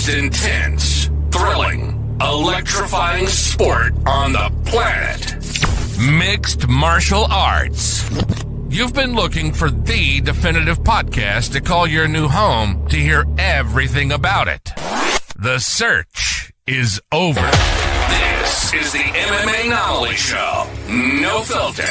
most intense, thrilling, electrifying sport on the planet. Mixed martial arts. You've been looking for the definitive podcast to call your new home to hear everything about it. The search is over. This is the MMAnomaly Show. No filter.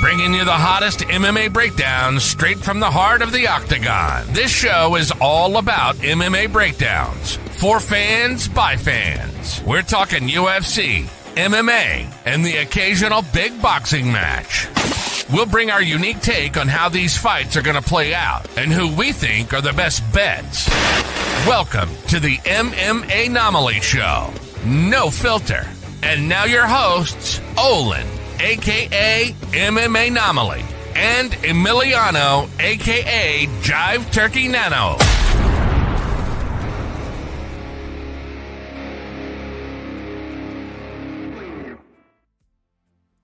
Bringing you the hottest MMA breakdowns straight from the heart of the octagon. This show is all about MMA breakdowns. For fans, by fans. We're talking UFC, MMA, and the occasional big boxing match. We'll bring our unique take on how these fights are going to play out and who we think are the best bets. Welcome to the MMAnomaly Show. No filter. And now your hosts, Olin, a.k.a. MMAnomaly, and Emiliano, a.k.a. Jive Turkey Nano.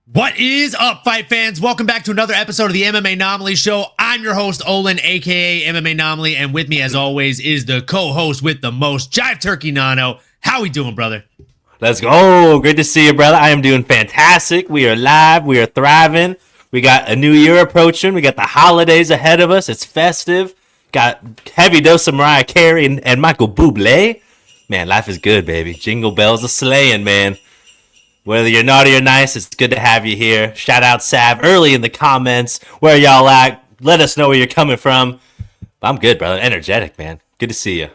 What is up, fight fans? Welcome back to another episode of the MMAnomaly Show. I'm your host, Olin, a.k.a. MMAnomaly, and with me, as always, is the co-host with the most, Jive Turkey Nano. How we doing, brother? Let's go. Great to see you, brother. I am doing fantastic. We are live. We are thriving. We got a new year approaching. We got the holidays ahead of us. It's festive. Got heavy dose of Mariah Carey and Michael Bublé. Man, life is good, baby. Jingle bells are slaying, man. Whether you're naughty or nice, it's good to have you here. Shout out Sav early in the comments. Where y'all at? Let us know where you're coming from. I'm good, brother. Energetic, man. Good to see you.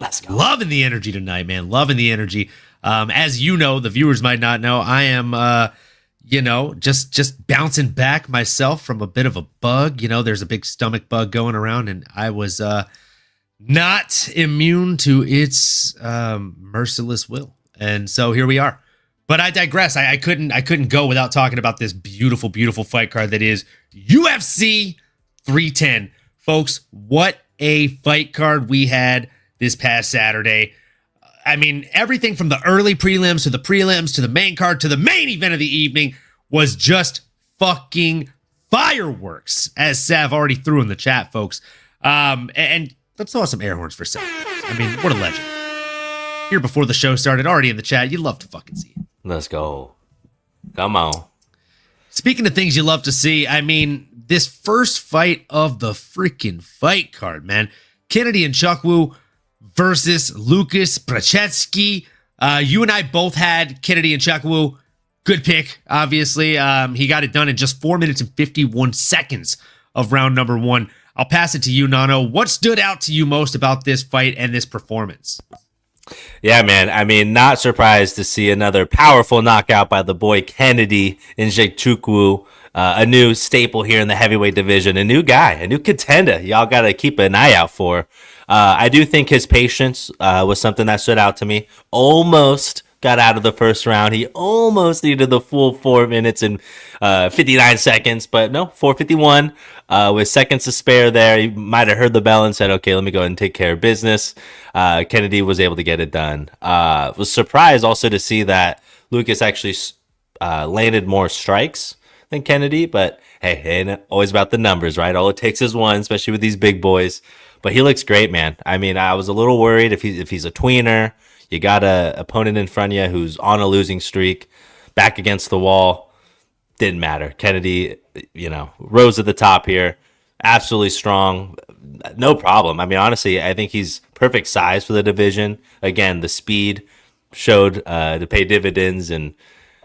Let's go. Loving the energy tonight, man. Loving the energy. As you know, the viewers might not know, I am, just bouncing back myself from a bit of a bug. You know, there's a big stomach bug going around, and I was not immune to its merciless will. And so here we are. But I digress. I couldn't go without talking about this beautiful, beautiful fight card that is UFC 310. Folks, what a fight card we had this past Saturday. I mean, everything from the early prelims to the prelims to the main card to the main event of the evening was just fucking fireworks, as Sav already threw in the chat, folks. And let's throw some air horns for Sav. I mean, what a legend. Here before the show started, already in the chat, you'd love to fucking see it. Let's go. Come on. Speaking of things you love to see, I mean, this first fight of the freaking fight card, man. Kennedy Nzechukwu versus Lukasz Brzezinski. You and I both had Kennedy Nzechukwu. Good pick, obviously. He got it done in just 4 minutes and 51 seconds of round number one. I'll pass it to you, Nano. What stood out to you most about this fight and this performance? Yeah, man. I mean, not surprised to see another powerful knockout by the boy Kennedy Nzechukwu, a new staple here in the heavyweight division, a new guy, a new contender. Y'all got to keep an eye out for. I do think his patience was something that stood out to me. Almost got out of the first round. He almost needed the full 4 minutes and 59 seconds, but no, 4:51 with seconds to spare there. He might have heard the bell and said, okay, let me go ahead and take care of business. Kennedy was able to get it done. Was surprised also to see that Lukasz actually landed more strikes than Kennedy, but hey, ain't always about the numbers, right? All it takes is one, especially with these big boys. But he looks great, man. I mean, I was a little worried if he's a tweener. You got an opponent in front of you who's on a losing streak, back against the wall. Didn't matter. Kennedy, rose to the top here. Absolutely strong. No problem. I mean, honestly, I think he's perfect size for the division. Again, the speed showed to pay dividends, and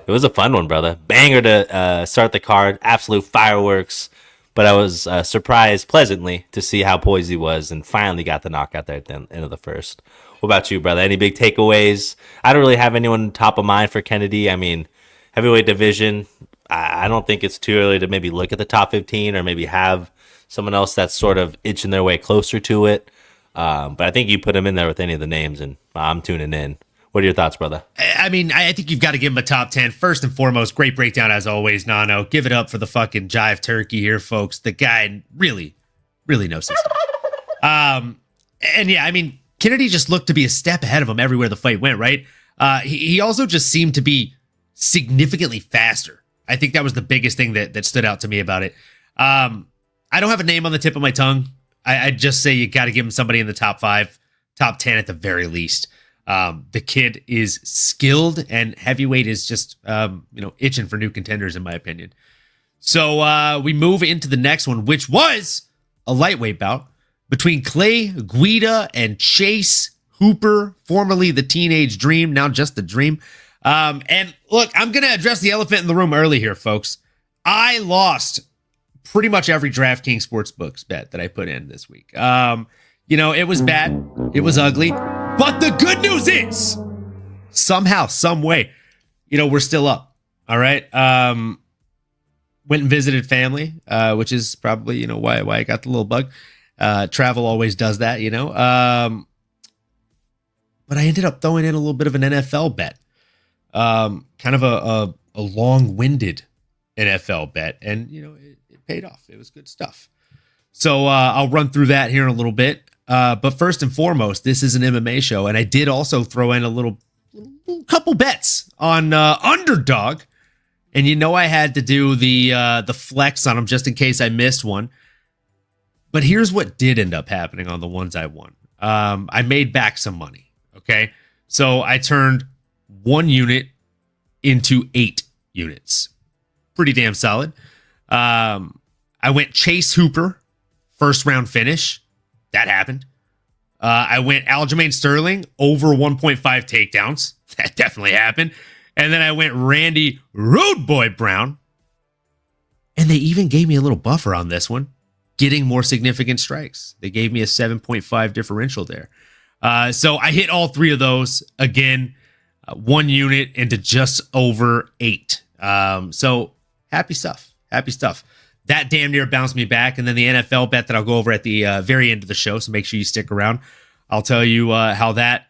it was a fun one, brother. Banger to start the card. Absolute fireworks. But I was surprised pleasantly to see how poised he was and finally got the knockout there at the end of the first. What about you, brother? Any big takeaways? I don't really have anyone top of mind for Kennedy. I mean, heavyweight division, I don't think it's too early to maybe look at the top 15 or maybe have someone else that's sort of itching their way closer to it. But I think you put him in there with any of the names, and I'm tuning in. What are your thoughts, brother? I mean, I think you've got to give him a top 10. First and foremost, great breakdown as always, Nano. Give it up for the fucking Jive Turkey here, folks. The guy really, really knows his stuff. And yeah, I mean, Kennedy just looked to be a step ahead of him everywhere the fight went, right? He also just seemed to be significantly faster. I think that was the biggest thing that stood out to me about it. I don't have a name on the tip of my tongue. I'd just say you got to give him somebody in the top 5 top 10 at the very least. The kid is skilled, and heavyweight is just, itching for new contenders, in my opinion. So we move into the next one, which was a lightweight bout between Clay Guida and Chase Hooper, formerly the Teenage Dream, now just the Dream. And look, I'm going to address the elephant in the room early here, folks. I lost pretty much every DraftKings Sportsbooks bet that I put in this week. It was bad. It was ugly. But the good news is, somehow, some way, we're still up. All right. Went and visited family, which is probably, why I got the little bug. Travel always does that, but I ended up throwing in a little bit of an NFL bet. Kind of a long-winded NFL bet. And, it paid off. It was good stuff. So I'll run through that here in a little bit. But first and foremost, this is an MMA show. And I did also throw in a couple bets on Underdog. And I had to do the flex on them just in case I missed one. But here's what did end up happening on the ones I won. I made back some money. Okay. So I turned 1 unit into 8 units. Pretty damn solid. I went Chase Hooper, first round finish. That happened. I went Aljamain Sterling over 1.5 takedowns. That definitely happened. And then I went Randy Road Boy Brown. And they even gave me a little buffer on this one, getting more significant strikes. They gave me a 7.5 differential there. So I hit all 3 of those again, 1 unit into just over 8. So happy stuff. Happy stuff. That damn near bounced me back. And then the NFL bet that I'll go over at the very end of the show. So make sure you stick around. I'll tell you how that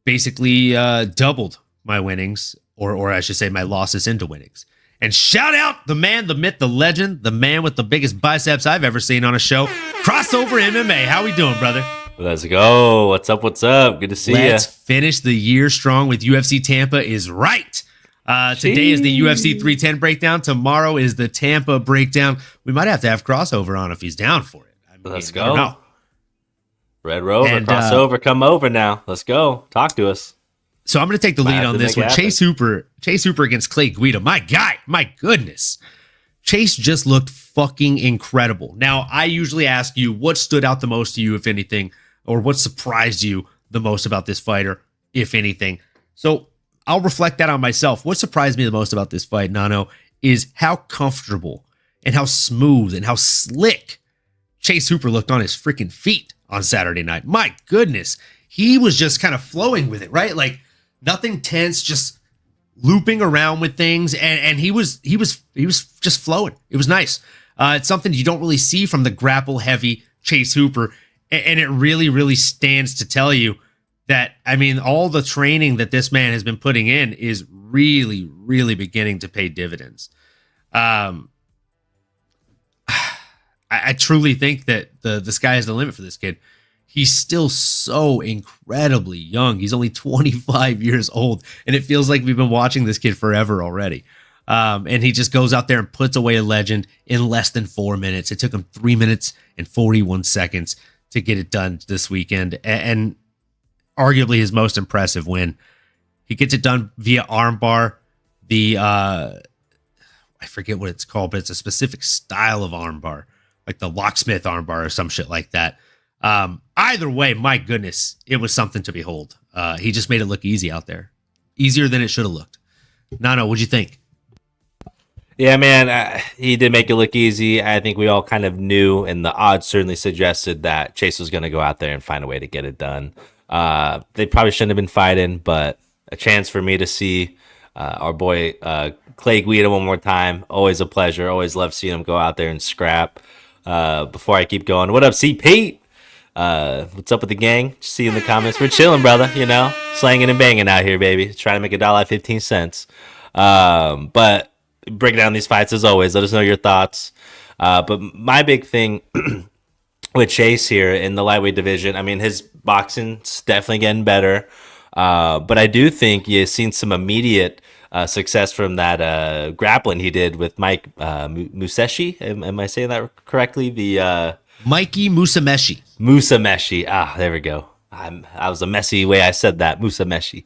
basically doubled my winnings, or I should say my losses into winnings. And shout out the man, the myth, the legend, the man with the biggest biceps I've ever seen on a show. Crossover MMA. How we doing, brother? Let's go. What's up? What's up? Good to see you. Let's finish the year strong with UFC Tampa is right. Today is the UFC 310 breakdown. Tomorrow is the Tampa breakdown. We might have to have crossover on if he's down for it. Let's go. Red Rover, crossover, come over now. Let's go. Talk to us. So I'm going to take the lead on this one. Chase Hooper against Clay Guida. My guy, my goodness. Chase just looked fucking incredible. Now, I usually ask you what stood out the most to you, if anything, or what surprised you the most about this fighter, if anything. So I'll reflect that on myself. What surprised me the most about this fight, Nano, is how comfortable and how smooth and how slick Chase Hooper looked on his freaking feet on Saturday night. My goodness. He was just kind of flowing with it, right? Like nothing tense, just looping around with things. And he was just flowing. It was nice. It's something you don't really see from the grapple heavy Chase Hooper. And it really, really stands to tell you that, all the training that this man has been putting in is really, really beginning to pay dividends. I truly think that the sky is the limit for this kid. He's still so incredibly young. He's only 25 years old, and it feels like we've been watching this kid forever already. And he just goes out there and puts away a legend in less than 4 minutes. It took him 3 minutes and 41 seconds to get it done this weekend, and arguably his most impressive win. He gets it done via armbar. I forget what it's called, but it's a specific style of armbar, like the locksmith armbar or some shit like that. Either way, my goodness, it was something to behold. He just made it look easy out there. Easier than it should have looked. Nano, what'd you think? Yeah, man, he did make it look easy. I think we all kind of knew, and the odds certainly suggested that Chase was going to go out there and find a way to get it done. They probably shouldn't have been fighting, but a chance for me to see our boy Clay Guida one more time. Always a pleasure. Always love seeing him go out there and scrap. Before I keep going, what up, C-Pete? What's up with the gang? Just see you in the comments. We're chilling, brother. Slanging and banging out here, baby. Trying to make $1.15. But break down these fights as always. Let us know your thoughts. But my big thing with Chase here in the lightweight division, his boxing's definitely getting better. But I do think you've seen some immediate success from that grappling he did with Mike Musashi. Am I saying that correctly? The Mikey Musameshi. Musameshi. There we go. I was a messy way I said that, Musa Meshi.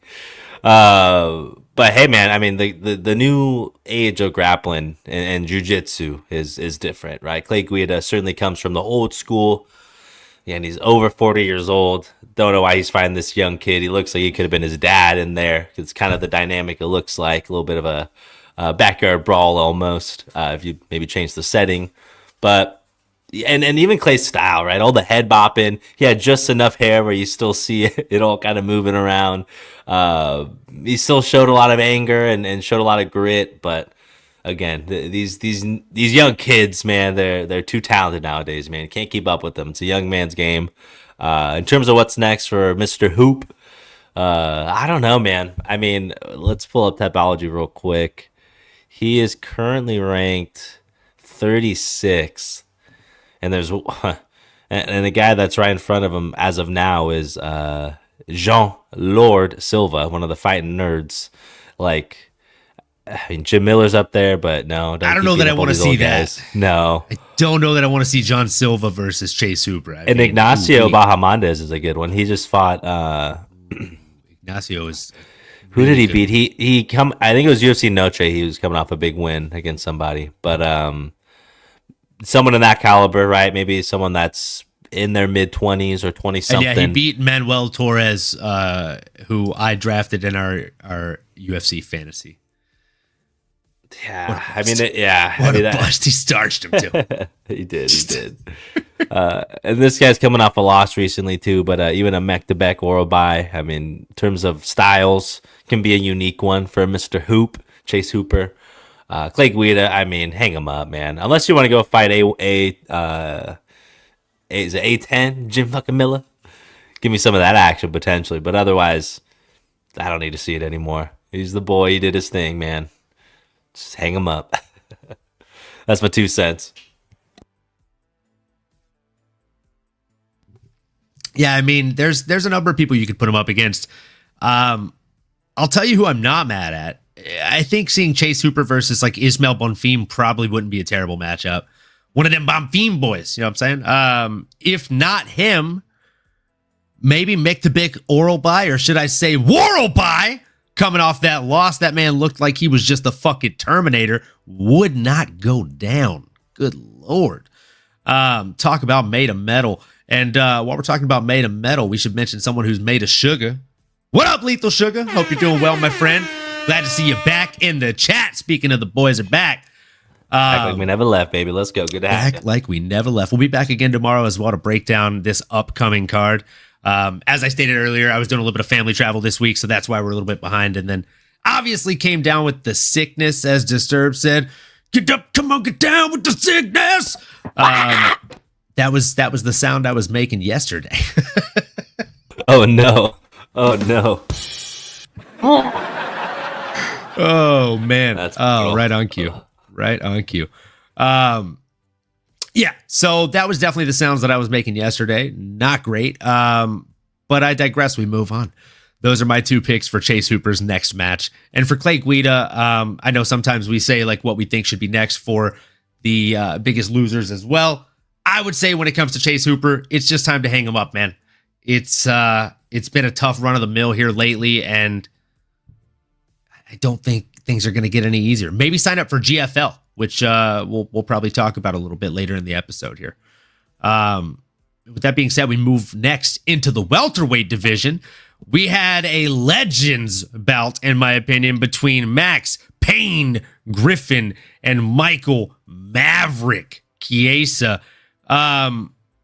But hey, man, I mean, the new age of grappling and jiu-jitsu is different, right? Clay Guida certainly comes from the old school. Yeah, and he's over 40 years old. Don't know why he's fighting this young kid. He looks like he could have been his dad in there. It's kind of the dynamic it looks like. A little bit of a backyard brawl almost, if you maybe change the setting. But and even Clay's style, right? All the head bopping. He had just enough hair where you still see it all kind of moving around. He still showed a lot of anger and showed a lot of grit. But again, these young kids, man, they're too talented nowadays, man. You can't keep up with them. It's a young man's game. In terms of what's next for Mr. Hoop, I don't know, man. I mean, let's pull up Typology real quick. He is currently ranked 36th. And there's and the guy that's right in front of him as of now is Jean Lord Silva, one of the fighting nerds. Like, I mean, Jim Miller's up there, but no. I don't know that I want to see that. No. I don't know that I want to see John Silva versus Chase Hooper. And Ignacio Bahamondes is a good one. He just fought. Ignacio is. Who did he beat? He come. I think it was UFC Noche. He was coming off a big win against somebody, but someone in that caliber, right? Maybe someone that's in their mid-20s or 20-something. Yeah, he beat Manuel Torres, who I drafted in our UFC fantasy. Yeah, What a bust he starched him to. He did. And this guy's coming off a loss recently too, but even a Mekdebek Orobai, I mean, in terms of styles, can be a unique one for Mr. Hoop, Chase Hooper. Clay Guida, I mean, hang him up, man. Unless you want to go fight is it A10, Jim fucking Miller? Give me some of that action potentially, but otherwise, I don't need to see it anymore. He's the boy. He did his thing, man. Just hang him up. That's my 2 cents. Yeah, I mean, there's a number of people you could put him up against. I'll tell you who I'm not mad at. I think seeing Chase Hooper versus like Ismail Bonfim probably wouldn't be a terrible matchup. One of them Bonfim boys, you know what I'm saying? If not him, maybe Mekdebek Orobai, or should I say Worobai, coming off that loss. That man looked like he was just a fucking Terminator. Would not go down. Good Lord. Talk about made of metal. And while we're talking about made of metal, we should mention someone who's made of sugar. What up, Lethal Sugar? Hope you're doing well, my friend. Glad to see you back in the chat. Speaking of the boys are back. Act like we never left, baby. Let's go. Good to have you. Act like we never left. We'll be back again tomorrow as well to break down this upcoming card. As I stated earlier, I was doing a little bit of family travel this week, so that's why we're a little bit behind. And then obviously came down with the sickness, as Disturbed said. Get up, come on, get down with the sickness. That was the sound I was making yesterday. Oh no. Oh no. Oh man. That's brutal. Right on cue. Right on cue. Yeah, so that was definitely the sounds that I was making yesterday. Not great. But I digress. We move on. Those are my 2 picks for Chase Hooper's next match. And for Clay Guida, I know sometimes we say like what we think should be next for the biggest losers as well. I would say when it comes to Chase Hooper, it's just time to hang him up, man. It's been a tough run of the mill here lately, and I don't think things are going to get any easier. Maybe sign up for GFL, which we'll probably talk about a little bit later in the episode here. With that being said, we move next into the welterweight division. We had a Legends bout, in my opinion, between Max Payne Griffin and Michael Maverick Chiesa.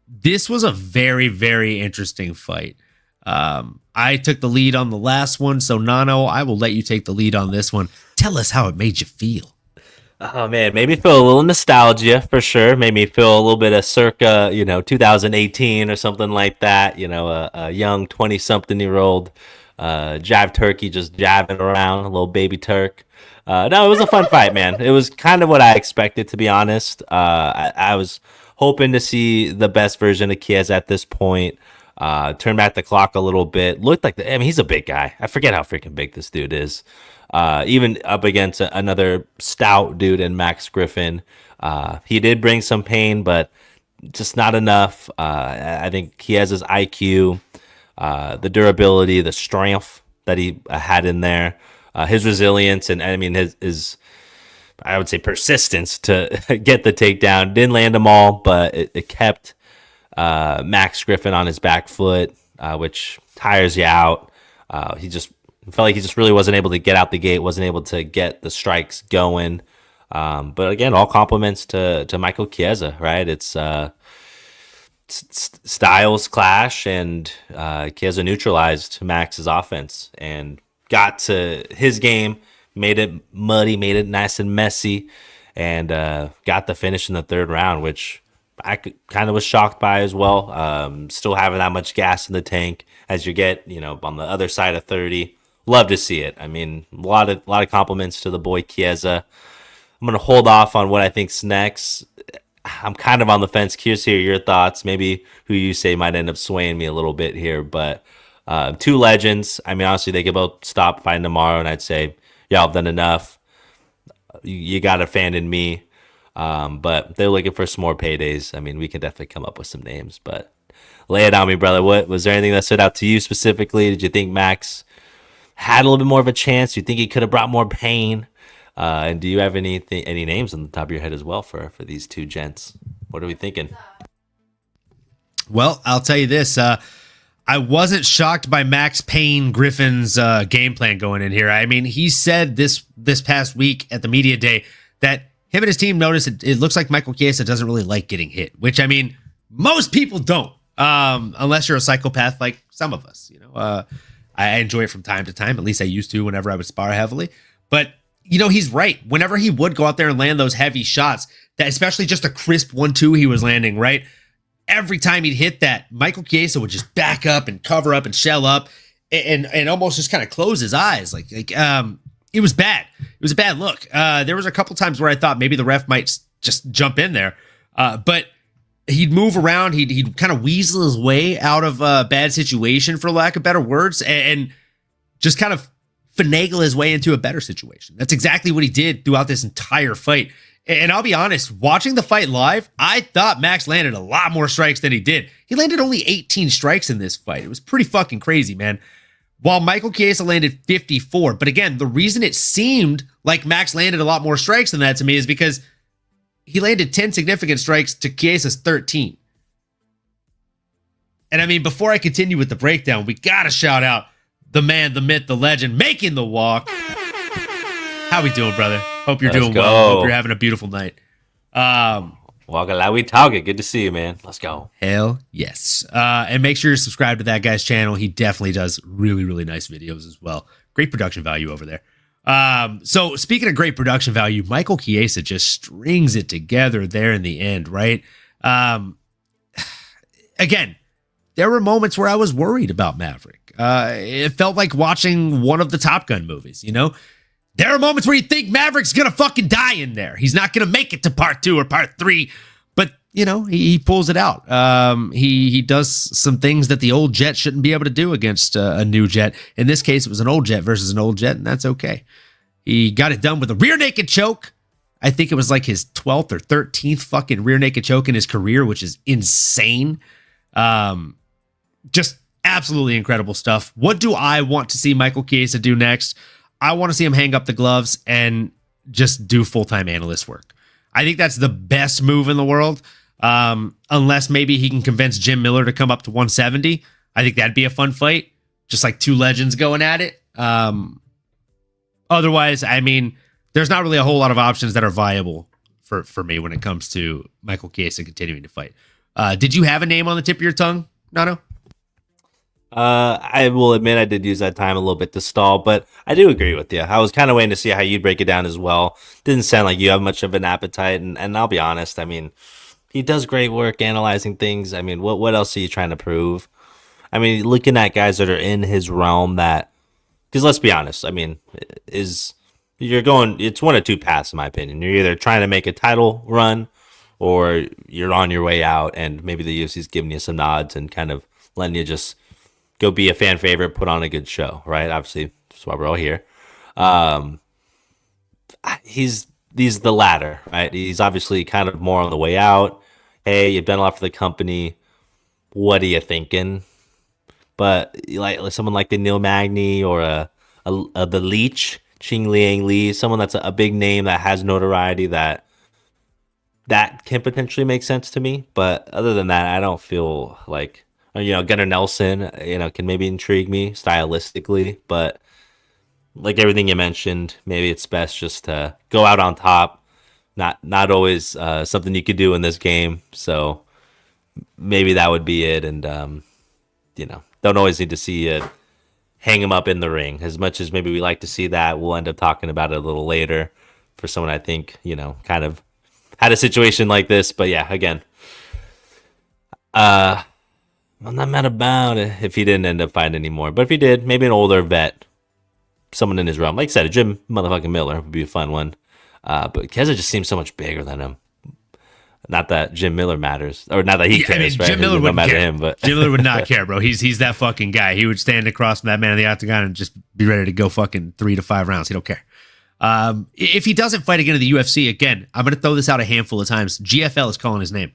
This was a very, very interesting fight. I took the lead on the last one, so Nano, I will let you take the lead on this one. Tell us how it made you feel. Oh man, made me feel a little nostalgia for sure. Made me feel a little bit of circa, 2018 or something like that. A young 20-something-year-old jive turkey just jabbing around, a little baby Turk. No, it was a fun fight, man. It was kind of what I expected, to be honest. I was hoping to see the best version of Chiesa at this point. Turn back the clock a little bit. Looked like he's a big guy. I forget how freaking big this dude is. Even up against another stout dude in Max Griffin. He did bring some pain, but just not enough. I think he has his IQ. the durability, the strength that he had in there, his resilience, and I mean his I would say persistence to get the takedown. Didn't land them all, but it kept Max Griffin on his back foot, which tires you out. He just felt like he just really wasn't able to get out the gate, wasn't able to get the strikes going. But again, all compliments to Michael Chiesa, right? It's styles clash, and Chiesa neutralized Max's offense and got to his game, made it muddy, made it nice and messy, and got the finish in the third round, which I kind of was shocked by as well. Still having that much gas in the tank as you get, on the other side of 30. Love to see it. I mean, a lot of compliments to the boy Chiesa. I'm going to hold off on what I think's next. I'm kind of on the fence. Curious to hear your thoughts. Maybe who you say might end up swaying me a little bit here. But two legends. I mean, honestly, they could both stop fighting tomorrow, and I'd say, y'all have done enough. You got a fan in me. But they're looking for some more paydays. I mean, we can definitely come up with some names. But lay it on me, brother. What was there anything that stood out to you specifically? Did you think Max had a little bit more of a chance? Do you think he could have brought more pain? And do you have any names on the top of your head as well for these two gents? What are we thinking? Well, I'll tell you this. I wasn't shocked by Max Payne Griffin's game plan going in here. I mean, he said this past week at the media day that him and his team noticed it looks like Michael Chiesa doesn't really like getting hit, which, I mean, most people don't, unless you're a psychopath like some of us. I enjoy it from time to time. At least I used to whenever I would spar heavily. But he's right. Whenever he would go out there and land those heavy shots, that especially just a crisp 1-2 he was landing, right? Every time he'd hit that, Michael Chiesa would just back up and cover up and shell up and almost just kind of close his eyes. It was bad. It was a bad look. There was a couple times where I thought maybe the ref might just jump in there. But he'd move around. He'd kind of weasel his way out of a bad situation, for lack of better words, and just kind of finagle his way into a better situation. That's exactly what he did throughout this entire fight. And I'll be honest, watching the fight live, I thought Max landed a lot more strikes than he did. He landed only 18 strikes in this fight. It was pretty fucking crazy, man. While Michael Chiesa landed 54. But again, the reason it seemed like Max landed a lot more strikes than that to me is because he landed 10 significant strikes to Chiesa's 13. And I mean, before I continue with the breakdown, we got to shout out the man, the myth, the legend, making the walk. How we doing, brother? Hope you're doing well. Hope you're having a beautiful night. Walking like we talking. Good to see you, man. Let's go. Hell yes. And make sure you're subscribed to that guy's channel. He definitely does really, really nice videos as well. Great production value over there. So speaking of great production value, Michael Chiesa just strings it together there in the end, right? Again, there were moments where I was worried about Maverick. It felt like watching one of the Top Gun movies, There are moments where you think Maverick's going to fucking die in there. He's not going to make it to part 2 or part 3. But, he pulls it out. He does some things that the old jet shouldn't be able to do against a new jet. In this case, it was an old jet versus an old jet, and that's okay. He got it done with a rear naked choke. I think it was like his 12th or 13th fucking rear naked choke in his career, which is insane. Just absolutely incredible stuff. What do I want to see Michael Chiesa do next? I want to see him hang up the gloves and just do full-time analyst work. I think that's the best move in the world. Unless maybe he can convince Jim Miller to come up to 170. I think that'd be a fun fight. Just like two legends going at it. Otherwise, I mean, there's not really a whole lot of options that are viable for me when it comes to Michael Chiesa continuing to fight. Did you have a name on the tip of your tongue, Nano? I will admit I did use that time a little bit to stall, but I do agree with you. I was kind of waiting to see how you'd break it down as well. Didn't sound like you have much of an appetite, and I'll be honest, I mean, he does great work analyzing things. I mean, what else are you trying to prove? I mean, looking at guys that are in his realm that, because let's be honest, I mean, it's one of two paths in my opinion. You're either trying to make a title run or you're on your way out, and maybe the UFC's giving you some nods and kind of letting you just go be a fan favorite, put on a good show, right? Obviously, that's why we're all here. He's the latter, right? He's obviously kind of more on the way out. Hey, you've done a lot for the company. What are you thinking? but like someone like the Neil Magny or the Leech, Ching Liang Lee, someone that's a big name that has notoriety that can potentially make sense to me. But other than that, I don't feel like, Gunnar Nelson, can maybe intrigue me stylistically, but like everything you mentioned, maybe it's best just to go out on top. Not always something you could do in this game. So maybe that would be it. And, don't always need to see it. Hang him up in the ring. As much as maybe we like to see that, we'll end up talking about it a little later for someone I think, kind of had a situation like this. But yeah, again, I'm not mad about it if he didn't end up fighting anymore. But if he did, maybe an older vet, someone in his realm. Like I said, a Jim motherfucking Miller would be a fun one. But Chiesa just seems so much bigger than him. Not that Jim Miller matters, or not that he cares, right? Jim Miller wouldn't care. Him, but Jim Miller would not care, bro. He's that fucking guy. He would stand across from that man in the octagon and just be ready to go fucking 3 to 5 rounds. He don't care. If he doesn't fight again in the UFC, again, I'm going to throw this out a handful of times. GFL is calling his name.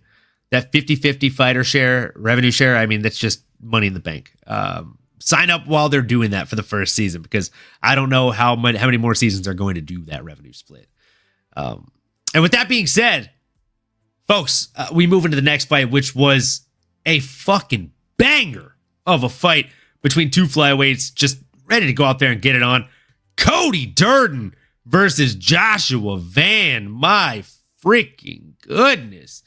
That 50-50 fighter share, revenue share, I mean, that's just money in the bank. Sign up while they're doing that for the first season, because I don't know how many more seasons are going to do that revenue split. And with that being said, folks, we move into the next fight, which was a fucking banger of a fight between two flyweights just ready to go out there and get it on. Cody Durden versus Joshua Van. My freaking goodness.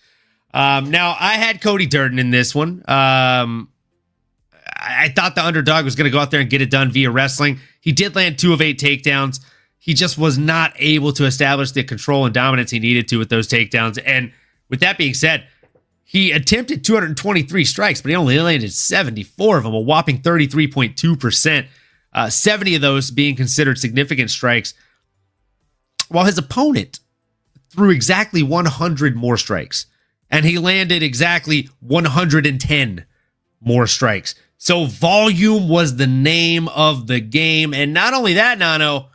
Now, I had Cody Durden in this one. I thought the underdog was going to go out there and get it done via wrestling. He did land 2 of 8 takedowns. He just was not able to establish the control and dominance he needed to with those takedowns. And with that being said, he attempted 223 strikes, but he only landed 74 of them, a whopping 33.2%. 70 of those being considered significant strikes, while his opponent threw exactly 100 more strikes, and he landed exactly 110 more strikes. So volume was the name of the game, and not only that, Nano,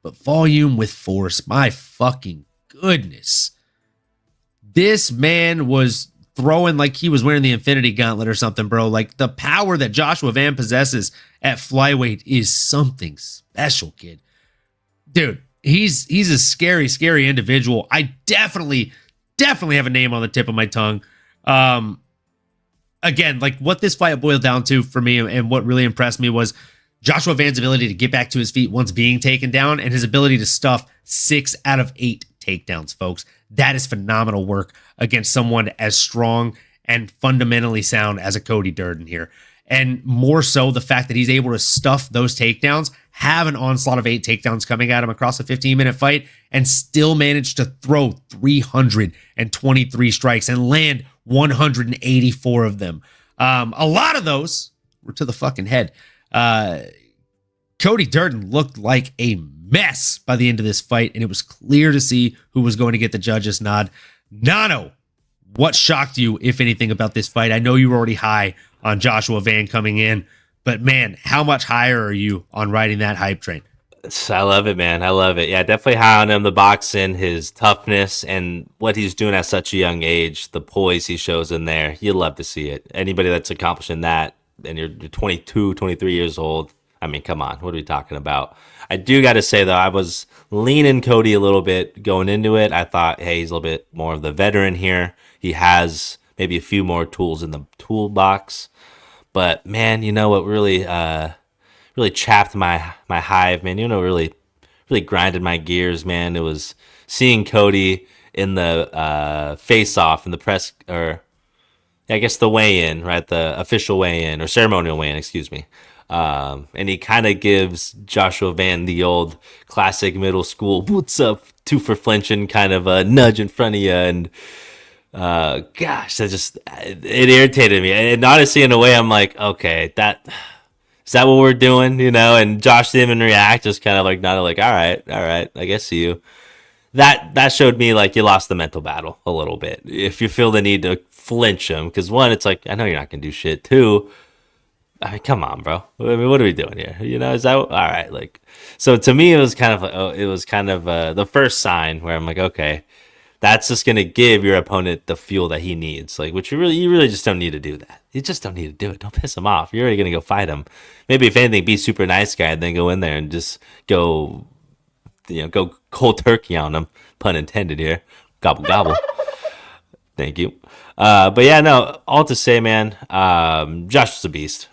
but volume with force. My fucking goodness. This man was throwing like he was wearing the Infinity Gauntlet or something, bro. Like, the power that Joshua Van possesses at flyweight is something special, kid. Dude, he's a scary, scary individual. I definitely have a name on the tip of my tongue. Again, like, what this fight boiled down to for me, and what really impressed me, was Joshua Van's ability to get back to his feet once being taken down, and his ability to stuff 6 out of 8 takedowns, folks. That is phenomenal work against someone as strong and fundamentally sound as a Cody Durden here. And more so, the fact that he's able to stuff those takedowns, have an onslaught of 8 takedowns coming at him across a 15-minute fight, and still manage to throw 323 strikes and land 184 of them. A lot of those were to the fucking head. Cody Durden looked like a mess by the end of this fight, and it was clear to see who was going to get the judge's nod. Nano, what shocked you, if anything, about this fight? I know you were already high on Joshua Van coming in, but man, how much higher are you on riding that hype train? I love it, man. I love it. Yeah, definitely high on him. The boxing, his toughness, and what he's doing at such a young age, the poise he shows in there. You love to see it. Anybody that's accomplishing that, and you're 22, 23 years old, I mean, come on. What are we talking about? I do got to say, though, I was leaning Cody a little bit going into it. I thought, hey, he's a little bit more of the veteran here. He has maybe a few more tools in the toolbox. But, man, you know what really chapped my hive, man? You know, really grinded my gears, man. It was seeing Cody in the face-off in the press, or I guess the weigh-in, right? The official weigh-in, or ceremonial weigh-in, excuse me. And he kind of gives Joshua Van the old classic middle school boots up, 2 for flinching kind of a nudge in front of you. And gosh, it irritated me. And honestly, in a way, I'm like, okay, is that what we're doing? You know? And Josh didn't even react, just kind of like nodded, like, all right, I guess you. That showed me like you lost the mental battle a little bit. If you feel the need to flinch him, because 1, it's like, I know you're not gonna do shit. 2, I mean, come on, bro. I mean, what are we doing here? You know, is that all right? Like, so to me, it was kind of the first sign where I'm like, okay, that's just gonna give your opponent the fuel that he needs. Like, which you really just don't need to do that. You just don't need to do it. Don't piss him off. You're already going to go fight him. Maybe if anything, be super nice guy and then go in there and just go cold turkey on him. Pun intended here. Gobble, gobble. Thank you. But yeah, no, all to say, man, Josh was a beast.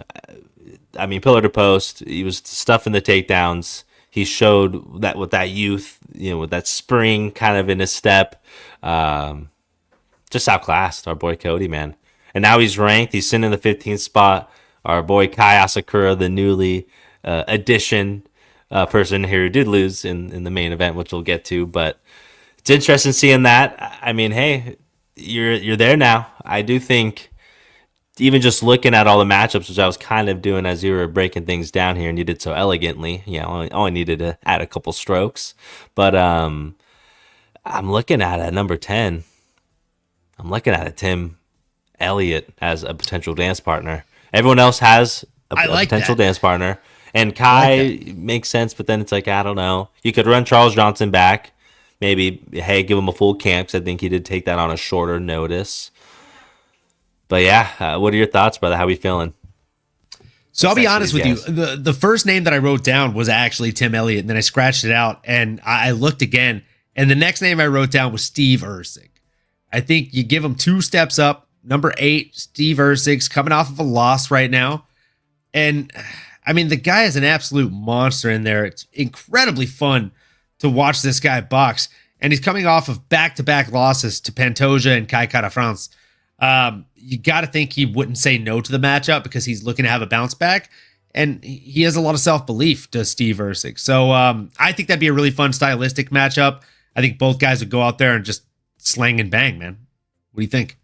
I mean, pillar to post, he was stuffing the takedowns. He showed that with that youth, with that spring kind of in his step. Just outclassed our boy Cody, man. And now he's ranked. He's sitting in the 15th spot. Our boy Kai Asakura, the newly addition person here who did lose in the main event, which we'll get to. But it's interesting seeing that. I mean, hey, you're there now. I do think even just looking at all the matchups, which I was kind of doing as you were breaking things down here, and you did so elegantly. Only needed to add a couple strokes. But I'm looking at number 10. I'm looking at Tim Elliott as a potential dance partner. Everyone else has a potential dance partner. And Kai makes sense, but then it's like, I don't know. You could run Charles Johnson back. Maybe, hey, give him a full camp, because I think he did take that on a shorter notice. But yeah, what are your thoughts, brother? How are we feeling? So I'll be honest with you. The first name that I wrote down was actually Tim Elliott, and then I scratched it out, and I looked again, and the next name I wrote down was Steve Erceg. I think you give him 2 steps up. Number 8, Steve Erceg's coming off of a loss right now. And I mean, the guy is an absolute monster in there. It's incredibly fun to watch this guy box. And he's coming off of back-to-back losses to Pantoja and Kai Kara France. You got to think he wouldn't say no to the matchup because he's looking to have a bounce back. And he has a lot of self-belief, does Steve Erceg. So I think that'd be a really fun stylistic matchup. I think both guys would go out there and just slang and bang, man. What do you think?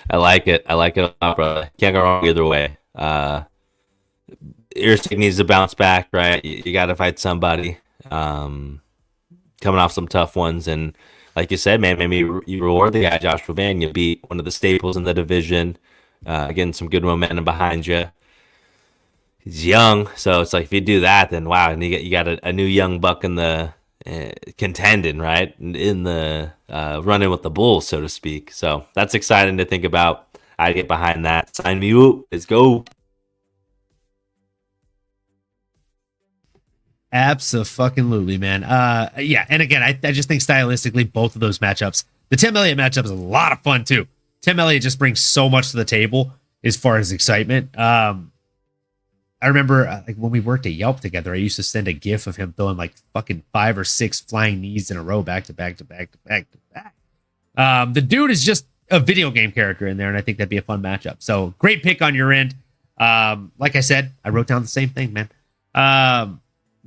I like it. I like it a lot, brother. Can't go wrong either way. Erceg needs to bounce back, right? You got to fight somebody. Coming off some tough ones. And like you said, man, maybe you reward the guy, Joshua Van. You beat one of the staples in the division. Getting some good momentum behind you. He's young, so it's like if you do that, then wow, and you got a new young buck in the contending, right? In the running with the Bulls, so to speak. So that's exciting to think about. I get behind that. Sign me up. Let's go. Absolutely, man. Yeah, and again, I just think stylistically, both of those matchups, the Tim Elliott matchup is a lot of fun too. Tim Elliott just brings so much to the table as far as excitement. I remember like when we worked at Yelp together, I used to send a GIF of him throwing like fucking 5 or 6 flying knees in a row, back to back to back to back to back. The dude is just a video game character in there, and I think that'd be a fun matchup. So great pick on your end. Like I said, I wrote down the same thing, man.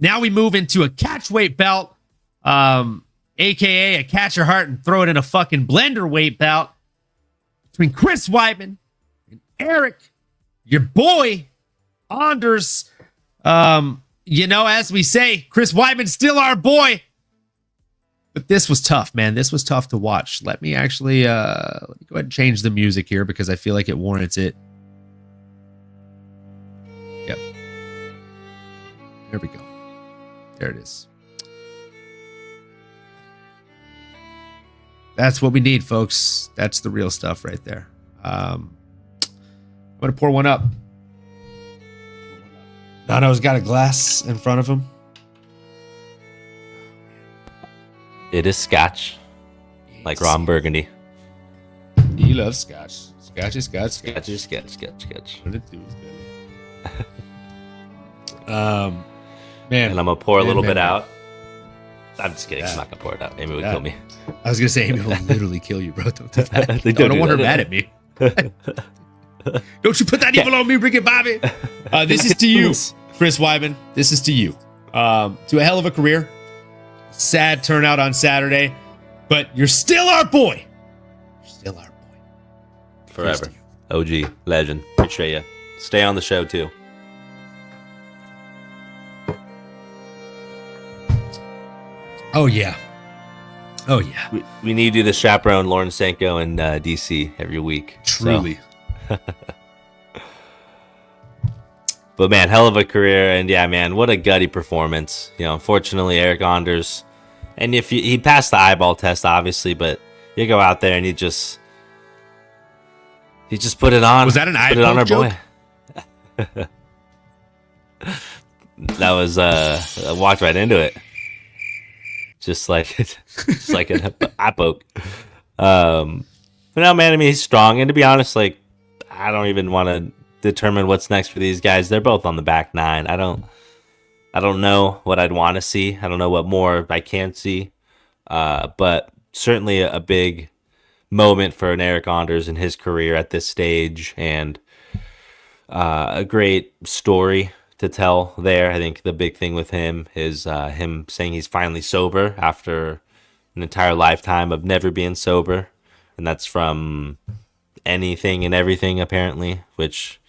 Now we move into a catch weight belt, aka a catch your heart and throw it in a fucking blender weight belt between Chris Weidman and Eryk, your boy Anders. As we say, Chris Weidman's still our boy. But this was tough, man. This was tough to watch. Let me actually let me go ahead and change the music here because I feel like it warrants it. Yep. There we go. There it is. That's what we need, folks. That's the real stuff right there. I'm going to pour one up. Nano's got a glass in front of him. It is scotch. Like Ron Burgundy. He loves scotch. Scotch is scotch. Scotch is scotch. What it do, Billy? Man. And I'm going to pour a little bit out. I'm just kidding. I'm not going to pour it out. Amy would kill me. I was going to say, Amy will literally kill you, bro. Don't do that. I don't want her mad at me. Don't you put that evil on me, Ricky Bobby. This is to you, Chris Weidman. This is to you. To a hell of a career. Sad turnout on Saturday, but you're still our boy. You're still our boy. Forever. OG. Legend. Appreciate you. Stay on the show, too. Oh, yeah. Oh, yeah. We need you to chaperone Lauren Sanko in DC every week. Truly. So. But, man, hell of a career. And, yeah, man, what a gutty performance. Unfortunately, Eryk Anders. And if he passed the eyeball test, obviously, but you go out there and you just... He just put it on. Was that an eye put it on our joke? boy? That was I walked right into it. Just like an eye poke. But no, man, I mean, he's strong. And to be honest, like, I don't even want to determine what's next for these guys. They're both on the back nine. I don't know what I'd want to see. I don't know what more I can see. But certainly a big moment for an Eryk Anders in his career at this stage, and a great story to tell there. I think the big thing with him is him saying he's finally sober after an entire lifetime of never being sober. And that's from anything and everything, apparently, which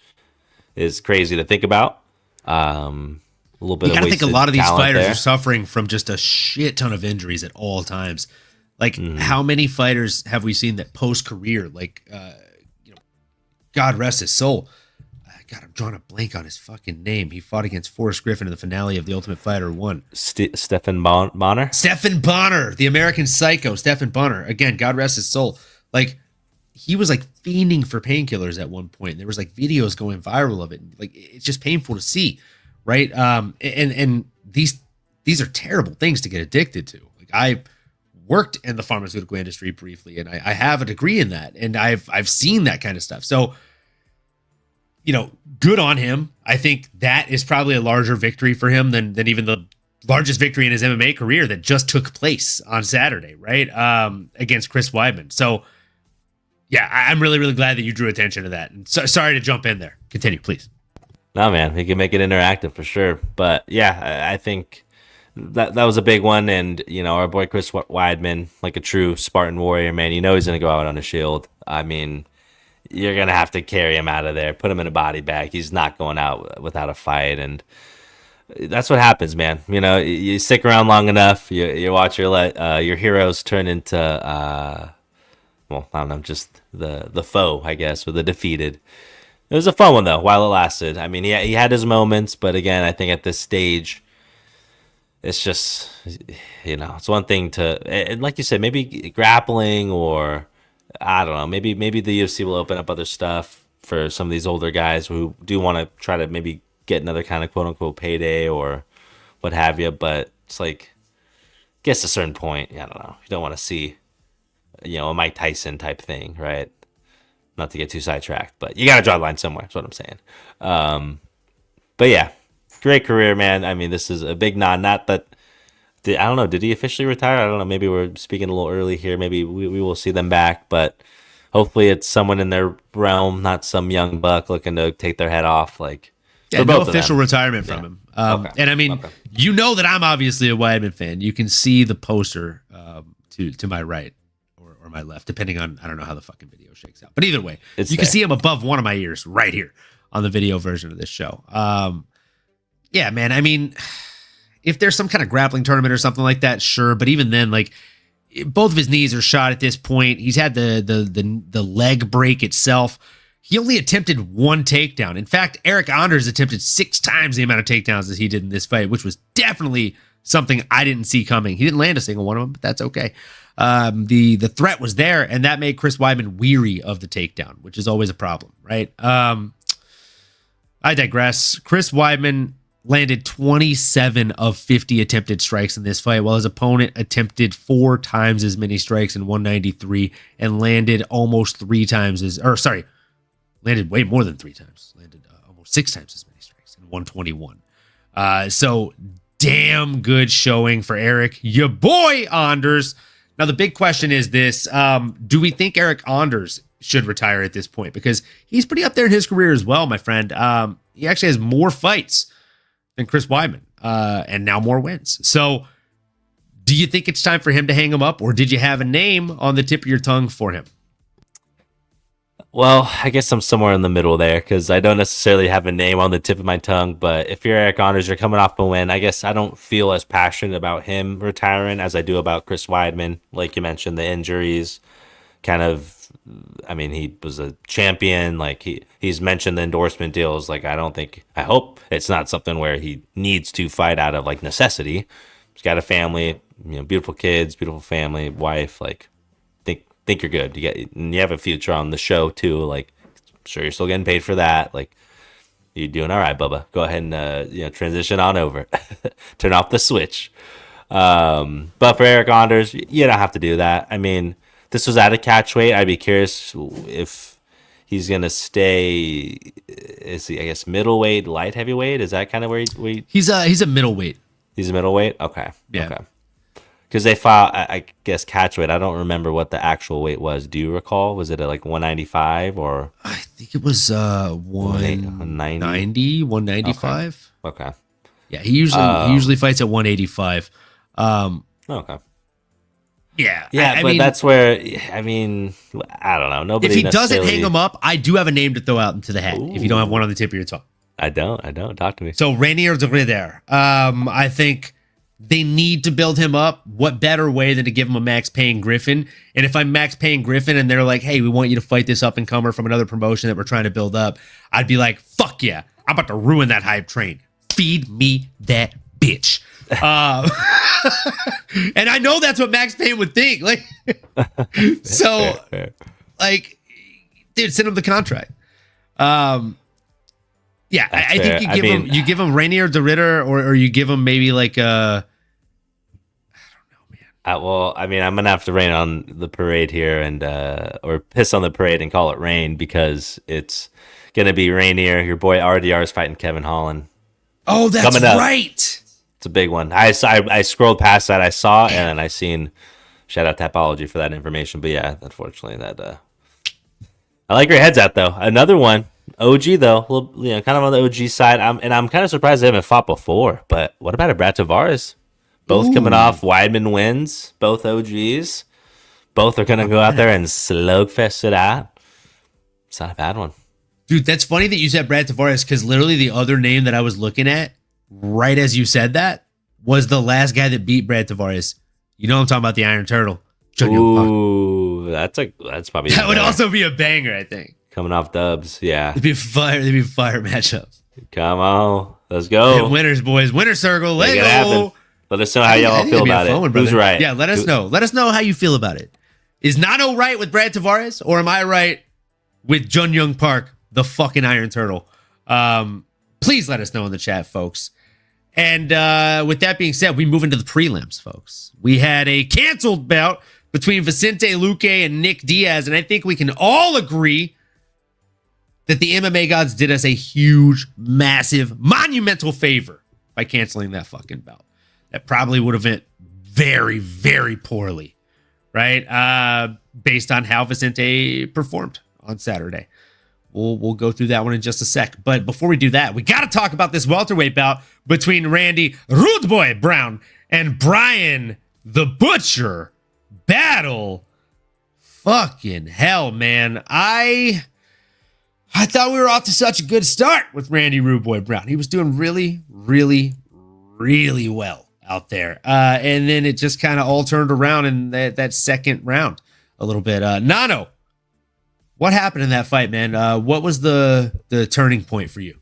is crazy to think about. A little bit. You gotta think a lot of these fighters are suffering from just a shit ton of injuries at all times. Like, how many fighters have we seen that post-career, like, God rest his soul. God, I'm drawing a blank on his fucking name. He fought against Forrest Griffin in the finale of The Ultimate Fighter 1. Stephan Bonnar? Stephan Bonnar, the American Psycho, Stephan Bonnar. Again, God rest his soul. Like, he was, like, fiending for painkillers at one point. There was, like, videos going viral of it. Like, it's just painful to see, right? And these are terrible things to get addicted to. Like, I worked in the pharmaceutical industry briefly, and I have a degree in that, and I've seen that kind of stuff. So, good on him. I think that is probably a larger victory for him than even the largest victory in his MMA career that just took place on Saturday, right? Against Chris Weidman. So, yeah, I'm really, really glad that you drew attention to that. And sorry to jump in there. Continue, please. No, man, he can make it interactive for sure. But yeah, I think that was a big one. And, our boy Chris Weidman, like a true Spartan warrior, man, he's going to go out on a shield. I mean, you're going to have to carry him out of there, put him in a body bag. He's not going out without a fight. And that's what happens, man. You stick around long enough, you watch your heroes turn into, well, I don't know, just the foe, I guess, or the defeated. It was a fun one, though, while it lasted. I mean, he had his moments, but again, I think at this stage, it's just, it's one thing to, and like you said, maybe grappling, or I don't know, maybe the UFC will open up other stuff for some of these older guys who do want to try to maybe get another kind of quote unquote payday or what have you. But it's like, gets to a certain point, I don't know, you don't want to see, a Mike Tyson type thing, right? Not to get too sidetracked, but you got to draw the line somewhere. That's what I'm saying. But yeah, great career, man. I mean, this is a big nod. Not that, I don't know, did he officially retire? I don't know. Maybe we're speaking a little early here. Maybe we will see them back, but hopefully it's someone in their realm, not some young buck looking to take their head off. Like, yeah, no official retirement from him. Okay. And I mean, you know that I'm obviously a Weidman fan. You can see the poster to my right or my left, depending on, I don't know how the fucking video shakes out. But either way, you can see him above one of my ears right here on the video version of this show. Yeah, man. I mean, if there's some kind of grappling tournament or something like that, sure. But even then, like, both of his knees are shot at this point. He's had the leg break itself. He only attempted one takedown. In fact, Eryk Anders attempted 6 times the amount of takedowns as he did in this fight, which was definitely something I didn't see coming. He didn't land a single one of them, but that's okay. The threat was there, and that made Chris Weidman weary of the takedown, which is always a problem, right? I digress. Chris Weidman landed 27 of 50 attempted strikes in this fight, while his opponent attempted 4 times as many strikes in 193 and landed almost 3 times landed way more than 3 times. Landed almost 6 times as many strikes in 121. So damn good showing for Eryk, your boy Anders. Now the big question is this: do we think Eryk Anders should retire at this point? Because he's pretty up there in his career as well, my friend. He actually has more fights than Chris Weidman, and now more wins. So do you think it's time for him to hang him up, or did you have a name on the tip of your tongue for him? Well, I guess I'm somewhere in the middle there, because I don't necessarily have a name on the tip of my tongue. But if you're Eryk Anders, you're coming off a win. I guess I don't feel as passionate about him retiring as I do about Chris Weidman. Like you mentioned, the injuries kind of, I mean, he was a champion. Like he's mentioned the endorsement deals. Like, I hope it's not something where he needs to fight out of like necessity. He's got a family, beautiful kids, beautiful family, wife. Like, think you're good. You have a future on the show too. Like, sure you're still getting paid for that. Like, you're doing all right, Bubba. Go ahead and transition on over. Turn off the switch. But for Eryk Anders, you don't have to do that. I mean, this was at a catch weight. I'd be curious if he's gonna stay. Is he, I guess, middleweight, light heavyweight? Is that kind of where he's a middleweight? He's a middleweight. Okay. Yeah. Okay. Because they fought, I guess, catch weight. I don't remember what the actual weight was. Do you recall? Was it at like 195 or? I think it was 190, 195. Okay. Yeah, he usually fights at 185. Okay. Yeah. Yeah, but that's where, I mean, I don't know. Nobody. If he doesn't hang him up, I do have a name to throw out into the hat. If you don't have one on the tip of your tongue. I don't. Talk to me. So Rainier de Ridder. I think they need to build him up. What better way than to give him a Max Payne Griffin? And if I'm Max Payne Griffin and they're like, hey, we want you to fight this up-and-comer from another promotion that we're trying to build up, I'd be like, fuck yeah. I'm about to ruin that hype train. Feed me that bitch. And I know that's what Max Payne would think. Like, so, like, dude, send him the contract. Yeah, I think you give him Rainier de Ridder, or you give him maybe like a. I don't know, man. Well, I mean, I'm gonna have to rain on the parade here, and or piss on the parade and call it rain, because it's gonna be Rainier. Your boy RDR is fighting Kevin Holland. Oh, that's right. It's a big one. I scrolled past that. I saw it, and I seen. Shout out Tapology for that information. But yeah, unfortunately, that. I like where your head's at though. Another one. OG though, kind of on the OG side. I'm kind of surprised they haven't fought before. But what about a Brad Tavares? Both coming off Weidman wins. Both OGs. Both are gonna go out there and slugfest it out. It's not a bad one, dude. That's funny that you said Brad Tavares, because literally the other name that I was looking at right as you said that was the last guy that beat Brad Tavares. You know I'm talking about, the Iron Turtle. Ooh, that's probably that would also be a banger, I think. Coming off dubs, yeah. They'd be fire matchups. Come on, let's go. Winners, boys. Winner circle. Let's go. Let us know how y'all feel about it. Who's right? Yeah, let us know. Let us know how you feel about it. Is Nano right with Brad Tavares, or am I right with Jun Young Park, the fucking Iron Turtle? Please let us know in the chat, folks. And with that being said, we move into the prelims, folks. We had a canceled bout between Vicente Luque and Nick Diaz, and I think we can all agree that the MMA gods did us a huge, massive, monumental favor by canceling that fucking bout. That probably would have went very, very poorly, right? Based on how Vicente performed on Saturday. We'll go through that one in just a sec. But before we do that, we got to talk about this welterweight bout between Randy Rude Boy Brown and Bryan the Butcher Battle. Fucking hell, man. I thought we were off to such a good start with Randy Rude Boy Brown. He was doing really, really, really well out there. And then it just kind of all turned around in that second round a little bit. Nano, what happened in that fight, man? What was the turning point for you?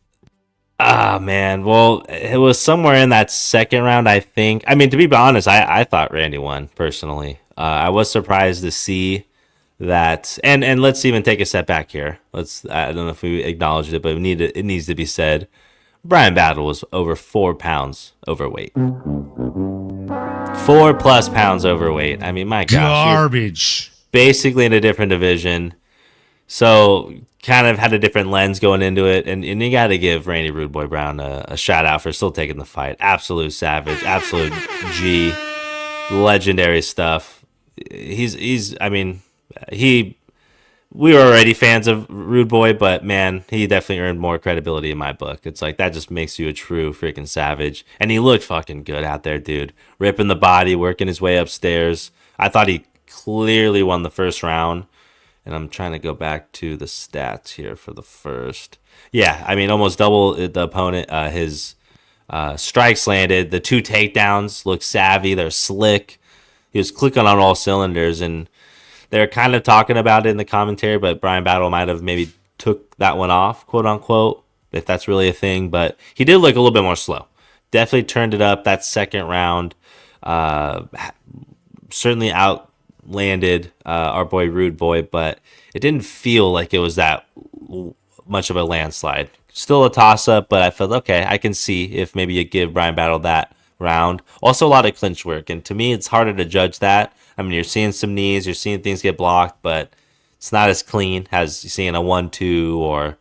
Man. Well, it was somewhere in that second round, I think. I mean, to be honest, I thought Randy won, personally. I was surprised to see that. And let's even take a step back here. I don't know if we acknowledged it, but it needs to be said. Bryan Battle was over 4 pounds overweight. 4+ pounds overweight. I mean, my gosh. Garbage. Basically in a different division. So kind of had a different lens going into it. And you got to give Randy Rude Boy Brown a shout out for still taking the fight. Absolute savage. Absolute G. Legendary stuff. We were already fans of Rude Boy, but man, he definitely earned more credibility in my book. It's like, that just makes you a true freaking savage. And he looked fucking good out there, dude. Ripping the body, working his way upstairs. I thought he clearly won the first round. And I'm trying to go back to the stats here for the first. Yeah, I mean, almost double the opponent. His strikes landed. The 2 takedowns look savvy. They're slick. He was clicking on all cylinders, and they're kind of talking about it in the commentary, but Bryan Battle might have maybe took that one off, quote unquote, if that's really a thing. But he did look a little bit more slow. Definitely turned it up that second round. Certainly outlanded our boy Rude Boy, but it didn't feel like it was that much of a landslide. Still a toss-up, but I felt, okay, I can see if maybe you give Bryan Battle that round. Also a lot of clinch work, and to me, it's harder to judge that. I mean, you're seeing some knees, you're seeing things get blocked, but it's not as clean as you see in a 1-2 or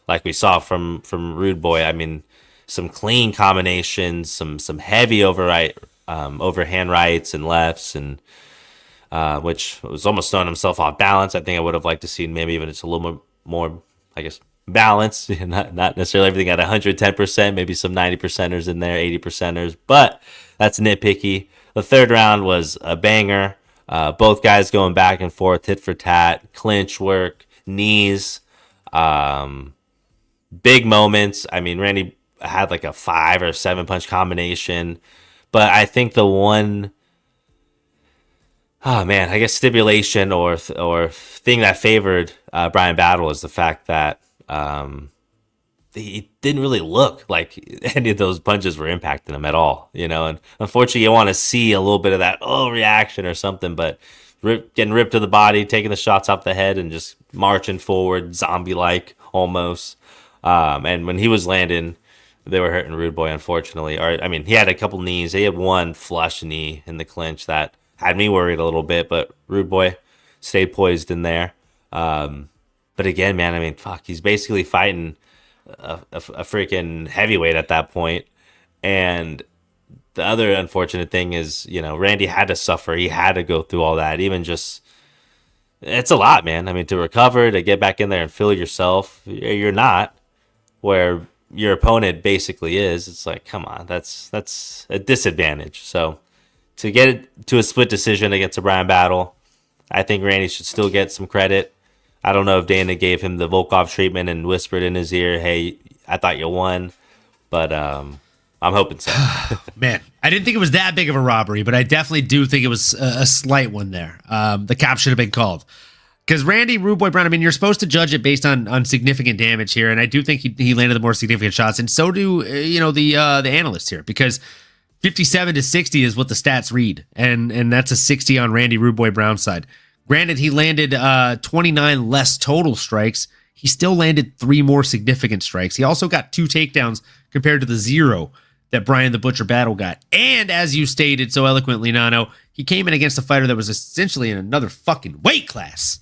like we saw from Rude Boy. I mean, some clean combinations, some heavy overhand rights and lefts, and which was almost throwing himself off balance. I think I would have liked to see maybe even just a little more, I guess, balance, not necessarily everything at 110%, maybe some 90%ers in there, 80%ers, but that's nitpicky. The third round was a banger. Both guys going back and forth, tit for tat, clinch work, knees, big moments. I mean, Randy had like a 5 or 7 punch combination, but I think the one, I guess stipulation or thing that favored Bryan Battle is the fact that he didn't really look like any of those punches were impacting him at all, and unfortunately you want to see a little bit of that reaction or something, but getting ripped to the body, taking the shots off the head and just marching forward, zombie-like almost. And when he was landing, they were hurting Rude Boy, unfortunately. He had a couple knees. He had one flush knee in the clinch that had me worried a little bit, but Rude Boy stayed poised in there. But again, man, he's basically fighting a freaking heavyweight at that point. And the other unfortunate thing is, Randy had to suffer. He had to go through all that. Even just, it's a lot, man. To recover, to get back in there and feel yourself, you're not where your opponent basically is. It's like, come on, that's a disadvantage. So to get it to a split decision against a Bryan Battle, I think Randy should still get some credit. I don't know if Dana gave him the Volkov treatment and whispered in his ear, hey, I thought you won. But I'm hoping so. Man, I didn't think it was that big of a robbery, but I definitely do think it was a slight one there. The cop should have been called. Because Randy, Rude Boy Brown, you're supposed to judge it based on significant damage here, and I do think he landed the more significant shots, and so do the analysts here, because 57-60 is what the stats read, and that's a 60 on Randy Rude Boy Brown's side. Granted, he landed 29 less total strikes. He still landed 3 more significant strikes. He also got 2 takedowns compared to the 0 that Bryan the Butcher Battle got. And as you stated so eloquently, Nano, he came in against a fighter that was essentially in another fucking weight class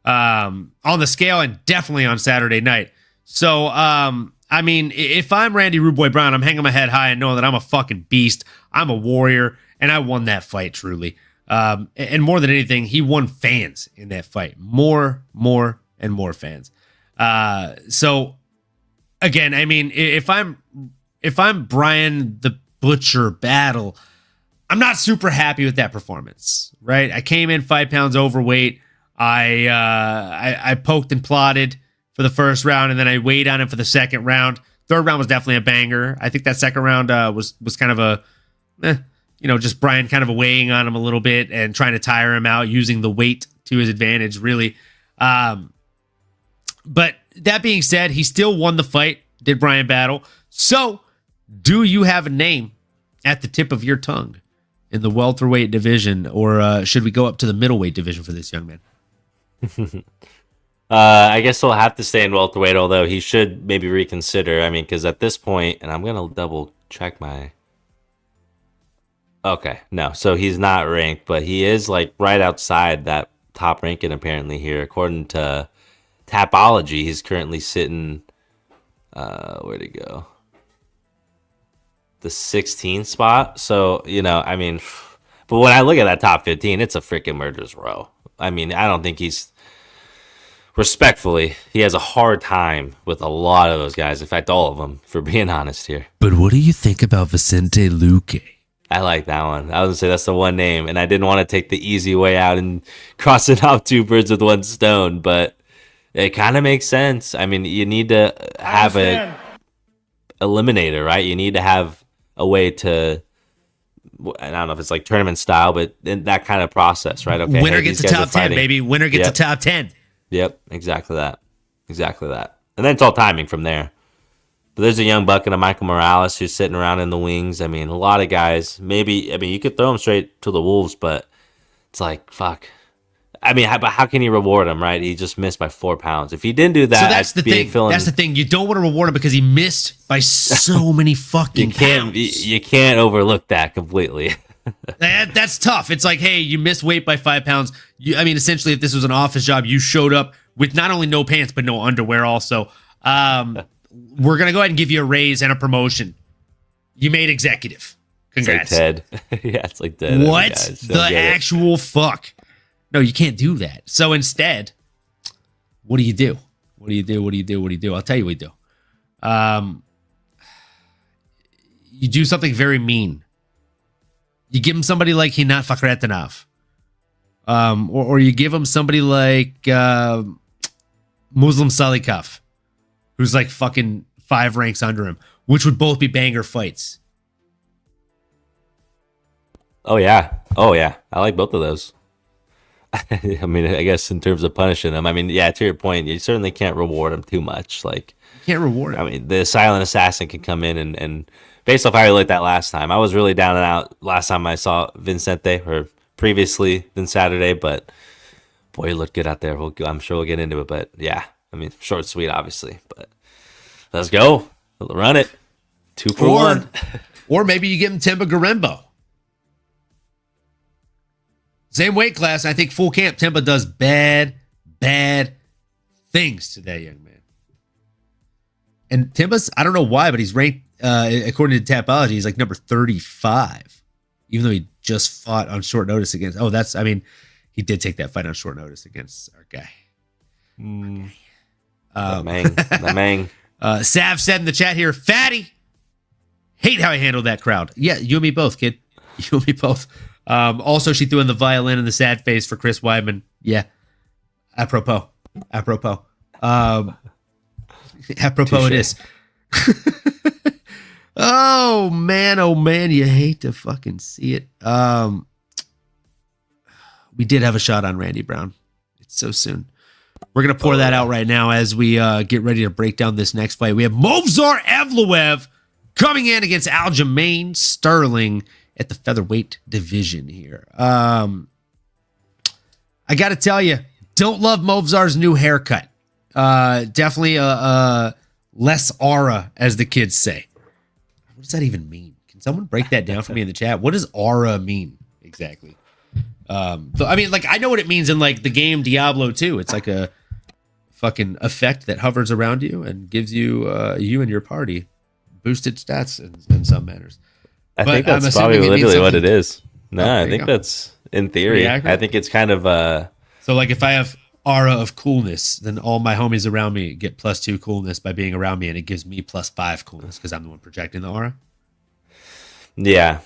on the scale, and definitely on Saturday night. So, if I'm Randy Rude Boy Brown, I'm hanging my head high and knowing that I'm a fucking beast. I'm a warrior, and I won that fight, truly. And more than anything, he won fans in that fight. More, and more fans. So, again, if I'm Bryan the Butcher Battle, I'm not super happy with that performance, right? I came in 5 pounds overweight. I poked and plotted for the first round, and then I weighed on him for the second round. Third round was definitely a banger. I think that second round was kind of just Bryan kind of weighing on him a little bit and trying to tire him out, using the weight to his advantage, really. But that being said, he still won the fight, did Bryan Battle. So, do you have a name at the tip of your tongue in the welterweight division, or should we go up to the middleweight division for this young man? I guess he'll have to stay in welterweight, although he should maybe reconsider. Because at this point, and I'm going to double check my... Okay, no. So he's not ranked, but he is like right outside that top ranking apparently here. According to Tapology, he's currently sitting... where'd he go? The 16th spot. So, but when I look at that top 15, it's a freaking murderer's row. I don't think he's... Respectfully, he has a hard time with a lot of those guys. In fact, all of them, for being honest here. But what do you think about Vicente Luque? I like that one. I was going to say that's the one name, and I didn't want to take the easy way out and cross it off 2 birds with 1 stone, but it kind of makes sense. You need to have a eliminator, right? You need to have a way to... I don't know if it's like tournament style, but in that kind of process, right? Okay, winner gets a top 10, baby. Winner gets a top 10. Yep, exactly that. And then it's all timing from there. But there's a young buck and a Michael Morales who's sitting around in the wings. A lot of guys. Maybe, you could throw them straight to the Wolves, but it's like, fuck. I mean, how can you reward him, right? He just missed by 4 pounds. If he didn't do that, so that's the thing. feeling, that's the thing. You don't want to reward him because he missed by so many fucking pounds. You can't overlook that completely. That's tough. It's like, hey, you missed weight by 5 pounds. I mean, essentially, if this was an office job, you showed up with not only no pants but no underwear. Also, we're gonna go ahead and give you a raise and a promotion. You made executive. Congrats. It's like Ted. Yeah, it's like Ted. What the actual fuck? No, you can't do that. So instead, what do you do? What do you do? What do you do? What do you do? I'll tell you what you do. You do something very mean. You give him somebody like Hinat Fakhretinov. Or you give him somebody like Muslim Salikov, who's like fucking 5 ranks under him, which would both be banger fights. Oh yeah. I like both of those. I mean, I guess in terms of punishing him, I mean, yeah, to your point, you certainly can't reward him too much. Like, you can't reward him. I mean, the silent assassin can come in and based off how you looked at last time, I was really down and out last time I saw Vicente, or previously than Saturday, but boy, he looked good out there. I'm sure we'll get into it, but yeah, I mean, short, sweet, obviously, but let's go. We'll run it. 2 for 1. Or maybe you give him Themba Garembo. Same weight class. I think full camp Themba does bad things to that young man. And Themba's, I don't know why, but he's ranked, according to Tapology, he's like number 35, even though he just fought on short notice against, he did take that fight on short notice against our guy. The Mang. Sav said in the chat here, fatty. Hate how I handled that crowd. Yeah, you and me both, kid. You and me both. Also, she threw in the violin and the sad face for Chris Weidman. Yeah. Apropos. Apropos it is. Oh, man, you hate to fucking see it. We did have a shot on Randy Brown. It's so soon. We're going to pour that out right now as we get ready to break down this next fight. We have Movsar Evloev coming in against Aljamain Sterling at the featherweight division here. I got to tell you, don't love Movsar's new haircut. Definitely a less aura, as the kids say. What does that even mean? Can someone break that down for me in the chat? What does aura mean exactly? I mean, like, I know what it means in like the game Diablo 2. It's like a fucking effect that hovers around you and gives you you and your party boosted stats in some manners. I think that's probably literally what it is. No, I think that's in theory. I think it's kind of so like if I have aura of coolness, then all my homies around me get +2 coolness by being around me, and it gives me +5 coolness because I'm the one projecting the aura. Yeah.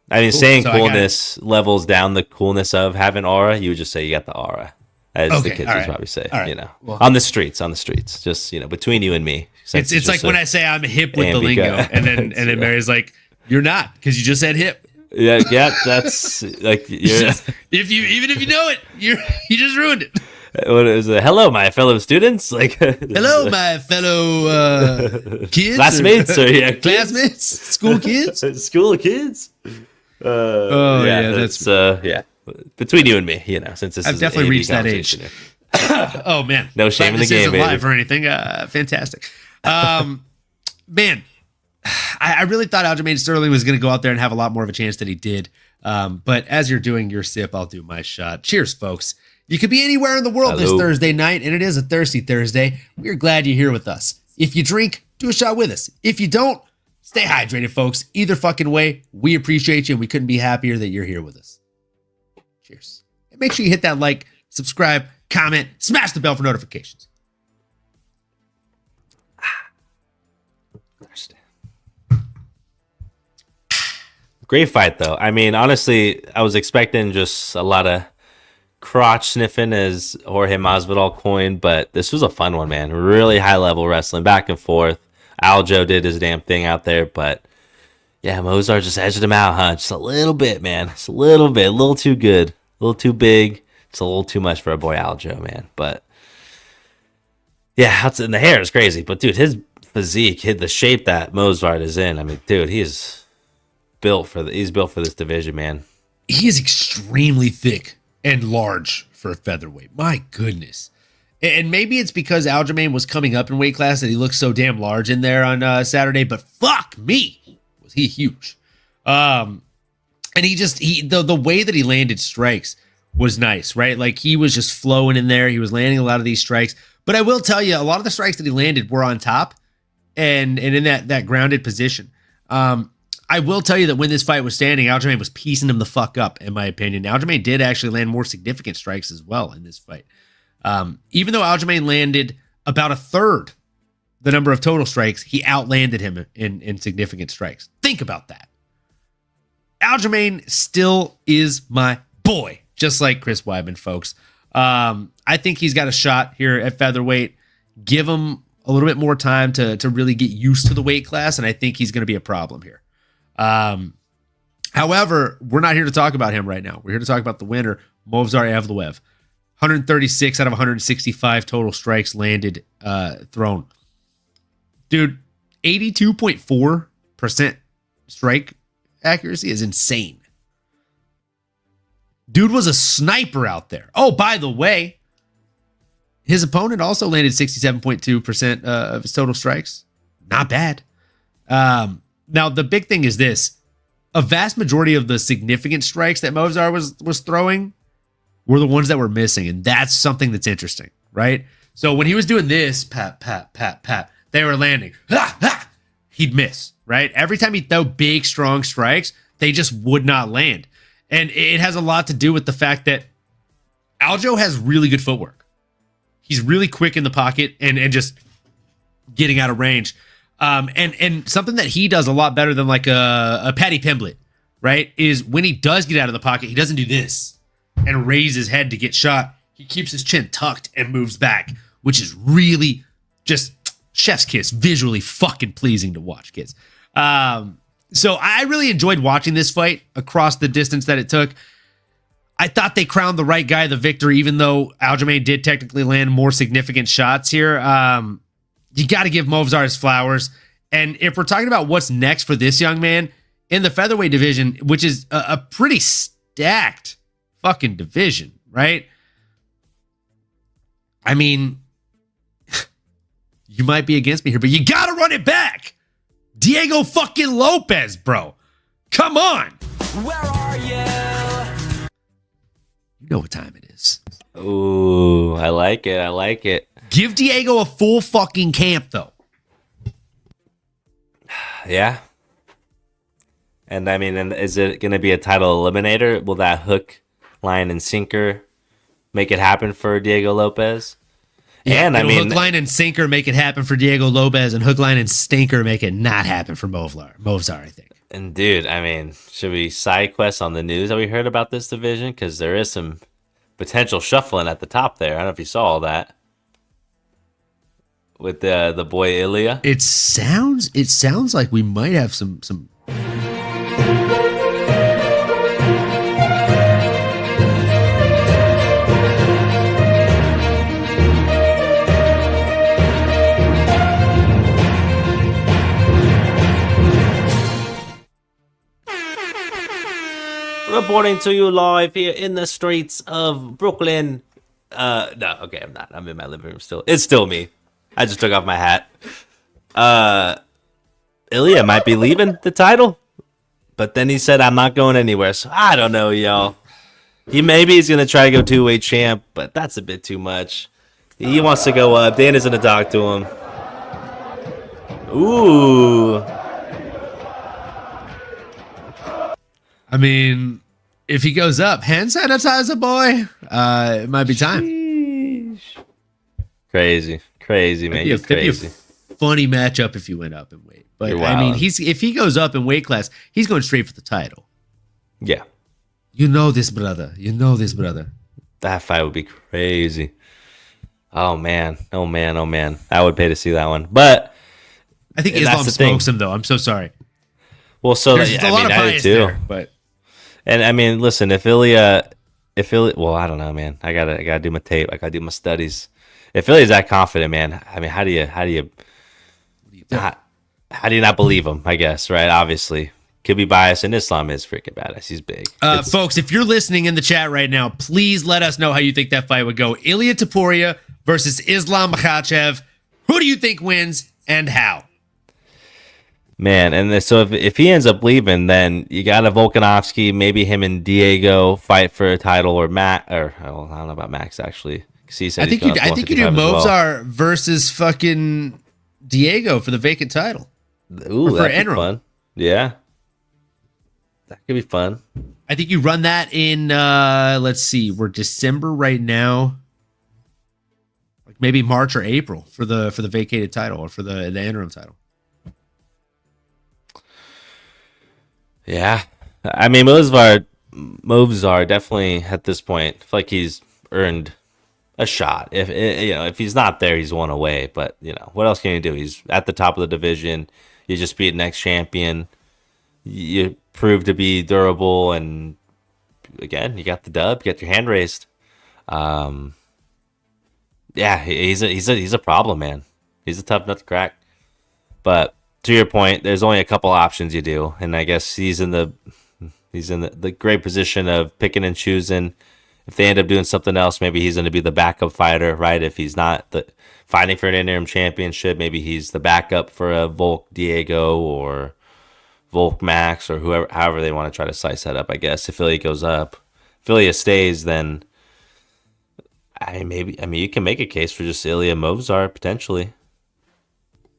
I mean, Cool. saying So coolness levels down the coolness of having aura. You would just say you got the aura, as the kids would probably say. All right. You know, Well, on the streets, just between you and me. It's like when I say I'm hip with the lingo, and then Mary's like, "You're not," because you just said hip. Yeah, that's like if you know it, you just ruined it. What is it? Hello, my fellow students. Like, hello, my fellow kids, classmates, classmates, school kids, school kids. That's between you and me, since this I've definitely reached that age. Oh man, no shame in the game, baby. Live or anything. Fantastic, man. I really thought Aljamain Sterling was going to go out there and have a lot more of a chance than he did. But as you're doing your sip, I'll do my shot. Cheers, folks. You could be anywhere in the world this Thursday night, and it is a thirsty Thursday. We're glad you're here with us. If you drink, do a shot with us. If you don't, stay hydrated, folks. Either fucking way, we appreciate you, and we couldn't be happier that you're here with us. Cheers. And make sure you hit that like, subscribe, comment, smash the bell for notifications. Great fight, though. I mean, honestly, I was expecting just a lot of crotch sniffing, as Jorge Masvidal coined, but this was a fun one, man. Really high level wrestling, back and forth. Aljo did his damn thing out there, but yeah, Movsar just edged him out, huh? Just a little bit, man. Just a little bit, a little too good, a little too big. It's a little too much for a boy Aljo, man. But yeah, and the hair is crazy. But dude, his physique, the shape that Movsar is in. I mean, dude, he's built for this division, man. He is extremely thick and large for a featherweight. My goodness. And maybe it's because Aljamain was coming up in weight class that he looked so damn large in there on Saturday, but fuck me, was he huge. And the way that he landed strikes was nice, right? Like he was just flowing in there. He was landing a lot of these strikes. But I will tell you, a lot of the strikes that he landed were on top and in that grounded position. I will tell you that when this fight was standing, Aljamain was piecing him the fuck up, in my opinion. Aljamain did actually land more significant strikes as well in this fight. Even though Aljamain landed about a third the number of total strikes, he outlanded him in significant strikes. Think about that. Aljamain still is my boy, just like Chris Weidman, folks. I think he's got a shot here at featherweight. Give him a little bit more time to really get used to the weight class, and I think he's going to be a problem here. However, we're not here to talk about him right now. We're here to talk about the winner, Movsar Evloev. 136 out of 165 total strikes landed, thrown. Dude, 82.4% strike accuracy is insane. Dude was a sniper out there. Oh, by the way, his opponent also landed 67.2% of his total strikes. Not bad. Now, the big thing is this. A vast majority of the significant strikes that Movsar was throwing were the ones that were missing, and that's something that's interesting, right? So when he was doing this, pat, pat, pat, pat, they were landing. Ha, ha, he'd miss, right? Every time he'd throw big, strong strikes, they just would not land. And it has a lot to do with the fact that Aljo has really good footwork. He's really quick in the pocket and just getting out of range. And something that he does a lot better than like a Paddy Pimblett, right, is when he does get out of the pocket, he doesn't do this and raise his head to get shot. He keeps his chin tucked and moves back, which is really just chef's kiss, visually fucking pleasing to watch, kids. So I really enjoyed watching this fight across the distance that it took. I thought they crowned the right guy the victor, even though Aljamain did technically land more significant shots here. You got to give Movsar his flowers. And if we're talking about what's next for this young man in the featherweight division, which is a pretty stacked fucking division, right? I mean, you might be against me here, but you got to run it back. Diego fucking Lopez, bro. Come on. Where are you? You know what time it is. Ooh, I like it. I like it. Give Diego a full fucking camp, though. Yeah. And I mean, is it going to be a title eliminator? Will that hook, line, and sinker make it happen for Diego Lopez? Yeah, and I mean, hook, line, and sinker make it happen for Diego Lopez, and hook, line, and stinker make it not happen for Movsar, I think. And dude, I mean, should we side quest on the news that we heard about this division? Because there is some potential shuffling at the top there. I don't know if you saw all that with the boy Ilya. It sounds like we might have some. Reporting to you live here in the streets of Brooklyn. No, okay, I'm not. I'm in my living room still. It's still me. I just took off my hat. Ilya might be leaving the title, but then he said, I'm not going anywhere. So I don't know, y'all. He's going to try to go two-way champ, but that's a bit too much. He wants to go up. Dana's going to talk to him. Ooh. I mean, if he goes up, hand sanitizer, boy, it might be time. Sheesh. Crazy, man. You're crazy. Be a funny matchup if you went up in weight. But I mean, if he goes up in weight class, he's going straight for the title. Yeah. You know this, brother. That fight would be crazy. Oh man. I would pay to see that one. But I think Islam smokes him, though. I'm so sorry. Well, so there's a lot of bias there, but. And I mean, listen, if Ilya, well, I don't know, man. I gotta do my tape. I gotta do my studies. If Ilya's that confident, man, I mean, how do you not believe him? I guess, right? Obviously, could be biased, and Islam is freaking badass. He's big. Folks, if you're listening in the chat right now, please let us know how you think that fight would go. Ilia Topuria versus Islam Makhachev. Who do you think wins and how? Man, and so if he ends up leaving, then you got a Volkanovski, maybe him and Diego fight for a title, or Matt, or I don't know about Max actually. He said I think you do Movsar versus fucking Diego for the vacant title. Ooh, that'd be fun. Yeah, that could be fun. I think you run that in. Let's see, we're December right now. Like maybe March or April for the vacated title or for the interim title. Yeah, I mean Movsar definitely at this point, I feel like he's earned a shot. If he's not there, he's one away. But what else can you do? He's at the top of the division. You just beat an ex-champion. You prove to be durable, and again, you got the dub. You got your hand raised. Yeah, he's a problem, man. He's a tough nut to crack. But to your point, there's only a couple options you do, and I guess he's in the great position of picking and choosing. If they end up doing something else, maybe he's going to be the backup fighter, right? If he's not fighting for an interim championship, maybe he's the backup for a Volk Diego or Volk Max or however they want to try to slice that up. I guess if Ilya goes up, if Ilya stays, then you can make a case for just Ilya Movsar potentially.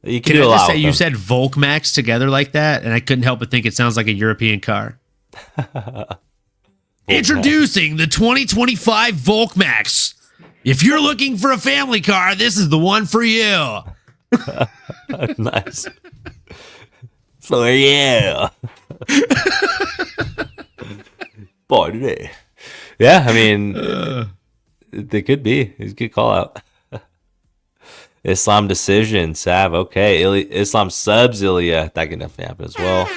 You can do a lot. You said Volk Max together like that, and I couldn't help but think it sounds like a European car. Introducing the 2025 Volk Max. If you're looking for a family car, this is the one for you. Nice. For you. Boy, today. Yeah, I mean, they could be. It's a good call out. Islam decision, Sav. Okay, Islam subs Ilya. That can definitely happen as well.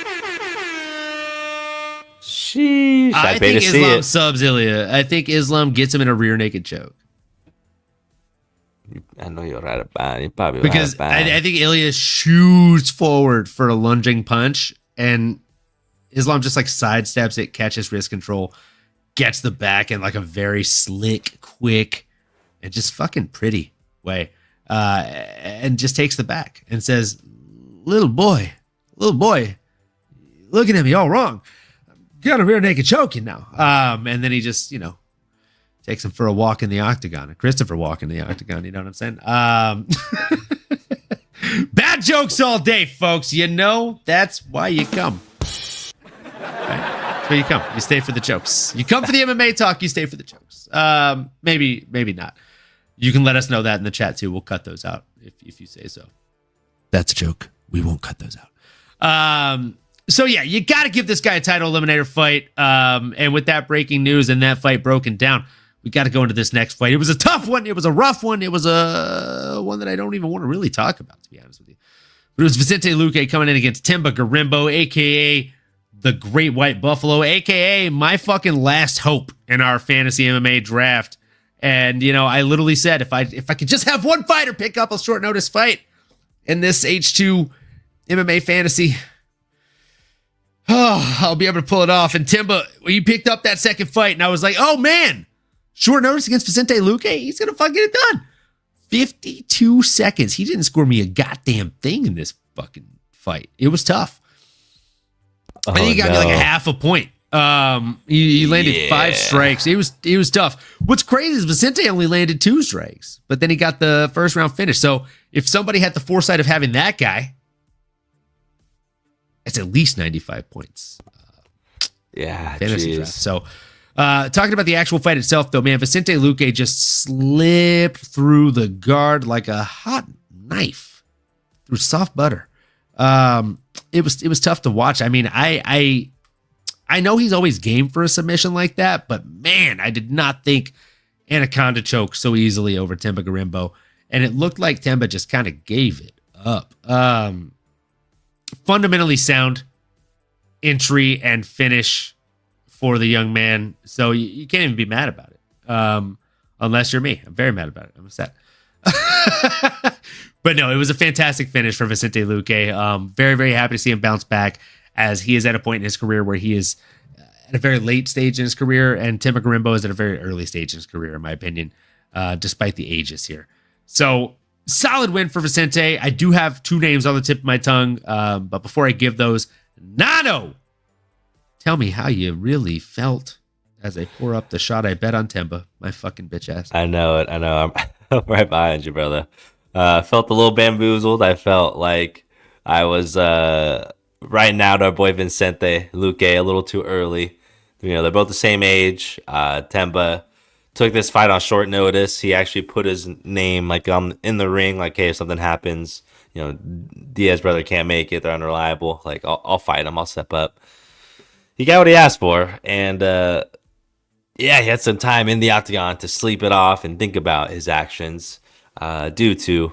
Sheesh. I think Islam subs Ilya. I think Islam gets him in a rear naked choke. I know you're right about it. Probably because right I think Ilya shoots forward for a lunging punch, and Islam just like sidesteps it, catches wrist control, gets the back in like a very slick, quick, and just fucking pretty way. And just takes the back and says, little boy, looking at me all wrong. Got a rear naked choke, and then he just, takes him for a walk in the octagon, a Christopher walk in the octagon. You know what I'm saying? Bad jokes all day, folks. That's why you come. Right? That's why you come. You stay for the jokes. You come for the MMA talk. You stay for the jokes. Maybe not. You can let us know that in the chat too. We'll cut those out if you say so. That's a joke. We won't cut those out. So yeah, you got to give this guy a title eliminator fight. And with that breaking news and that fight broken down, we got to go into this next fight. It was a tough one. It was a rough one. It was a one that I don't even want to really talk about, to be honest with you. But it was Vicente Luque coming in against Themba Gorimbo, a.k.a. the Great White Buffalo, a.k.a. my fucking last hope in our fantasy MMA draft. And, I literally said, if I could just have one fighter pick up a short notice fight in this H2 MMA fantasy, I'll be able to pull it off. And Themba, he picked up that second fight, and I was like, oh, man, short notice against Vicente Luque, he's going to fucking get it done. 52 seconds. He didn't score me a goddamn thing in this fucking fight. It was tough. I think he got me like a half a point. He landed 5 strikes. It was tough. What's crazy is Vicente only landed 2 strikes, but then he got the first round finish. So if somebody had the foresight of having that guy, it's at least 95 points. Fantasy draft. So talking about the actual fight itself, though, man, Vicente Luque just slipped through the guard like a hot knife through soft butter. It was tough to watch. I mean, I know he's always game for a submission like that, but man, I did not think Anaconda choked so easily over Themba Gorimbo, and it looked like Themba just kind of gave it up. Fundamentally sound entry and finish for the young man, so you can't even be mad about it, unless you're me. I'm very mad about it. I'm upset. But no, it was a fantastic finish for Vicente Luque. Very, very happy to see him bounce back. as he is at a point in his career where he is at a very late stage in his career, and Themba Gorimbo is at a very early stage in his career, in my opinion, despite the ages here. So solid win for Vicente. I do have 2 names on the tip of my tongue, but before I give those, Nano, tell me how you really felt as I pour up the shot I bet on Themba, my fucking bitch ass. I know it. I'm right behind you, brother. I felt a little bamboozled. I felt like I was writing out our boy Vicente Luque a little too early. You know, they're both the same age. Themba took this fight on short notice. He actually put his name like in the ring, like, hey, if something happens, you know, Diaz brother can't make it, they're unreliable. Like, I'll fight him. I'll step up. He got what he asked for, and he had some time in the octagon to sleep it off and think about his actions due to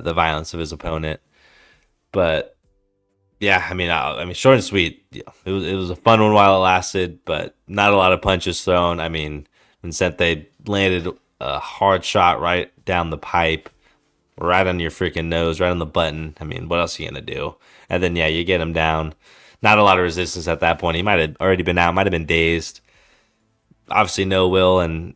the violence of his opponent. But yeah, I mean, short and sweet. Yeah, it was a fun one while it lasted, but not a lot of punches thrown. I mean, Vicente landed a hard shot right down the pipe, right on your freaking nose, right on the button. I mean, what else are you gonna do? And then you get him down. Not a lot of resistance at that point. He might have already been out, might have been dazed. Obviously, no will, and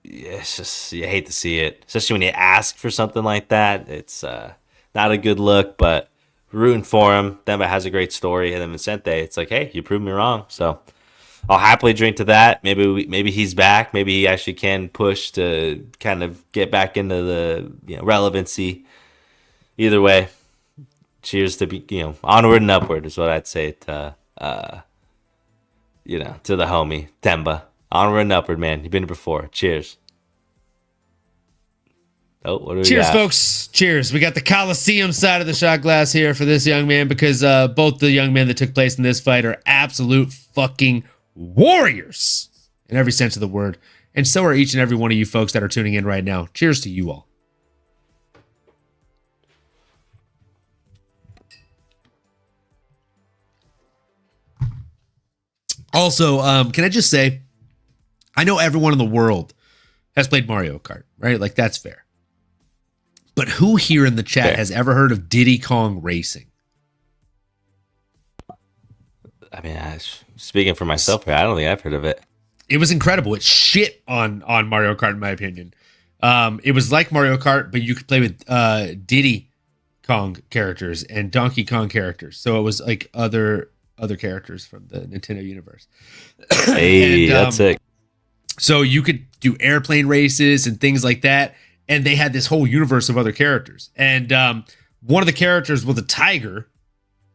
it's just, you hate to see it, especially when you ask for something like that. It's not a good look, but rooting for him. Themba has a great story, and then Vicente, it's like, hey, you proved me wrong. So I'll happily drink to that. Maybe he's back. Maybe he actually can push to kind of get back into the relevancy. Either way, cheers to be onward and upward is what I'd say to to the homie Themba. Onward and upward, man. You've been here before. Cheers. Oh, what do we Cheers, got? folks. Cheers. We got the Coliseum side of the shot glass here for this young man, because both the young men that took place in this fight are absolute fucking warriors in every sense of the word. And so are each and every one of you folks that are tuning in right now. Cheers to you all. Also, can I just say, I know everyone in the world has played Mario Kart, right? Like, that's fair. But who here in the chat has ever heard of Diddy Kong Racing? I mean, speaking for myself here, I don't think I've heard of it. It was incredible. It's shit on Mario Kart, in my opinion. It was like Mario Kart, but you could play with Diddy Kong characters and Donkey Kong characters. So it was like other characters from the Nintendo universe. Hey, that's sick. So you could do airplane races and things like that. And they had this whole universe of other characters. And one of the characters was a tiger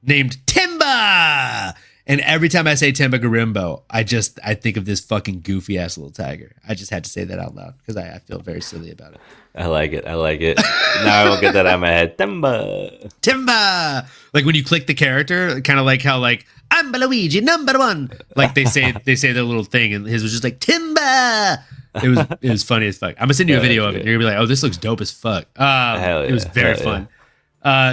named Themba. And every time I say Themba Gorimbo, I think of this fucking goofy ass little tiger. I just had to say that out loud because I feel very silly about it. I like it. Now I won't get that out of my head. Themba. Like when you click the character, kind of like how like I'm Luigi #1. Like they say their little thing, and his was just like Themba. It was funny as fuck. I'm gonna send you a video of it. You're gonna be like, oh, this looks dope as fuck. It was very fun.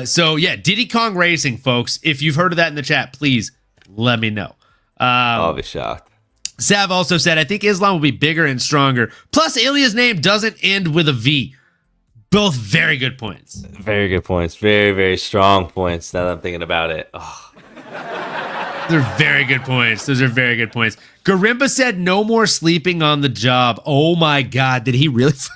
So yeah, Diddy Kong Racing, folks. If you've heard of that in the chat, please let me know. I'll be shocked. Sav also said, I think Islam will be bigger and stronger. Plus, Ilya's name doesn't end with a V. Both very good points. Very good points. Very, very strong points now that I'm thinking about it. Oh. They're very good points. Those are very good points. Gorimba said no more sleeping on the job. Oh my God. Did he really say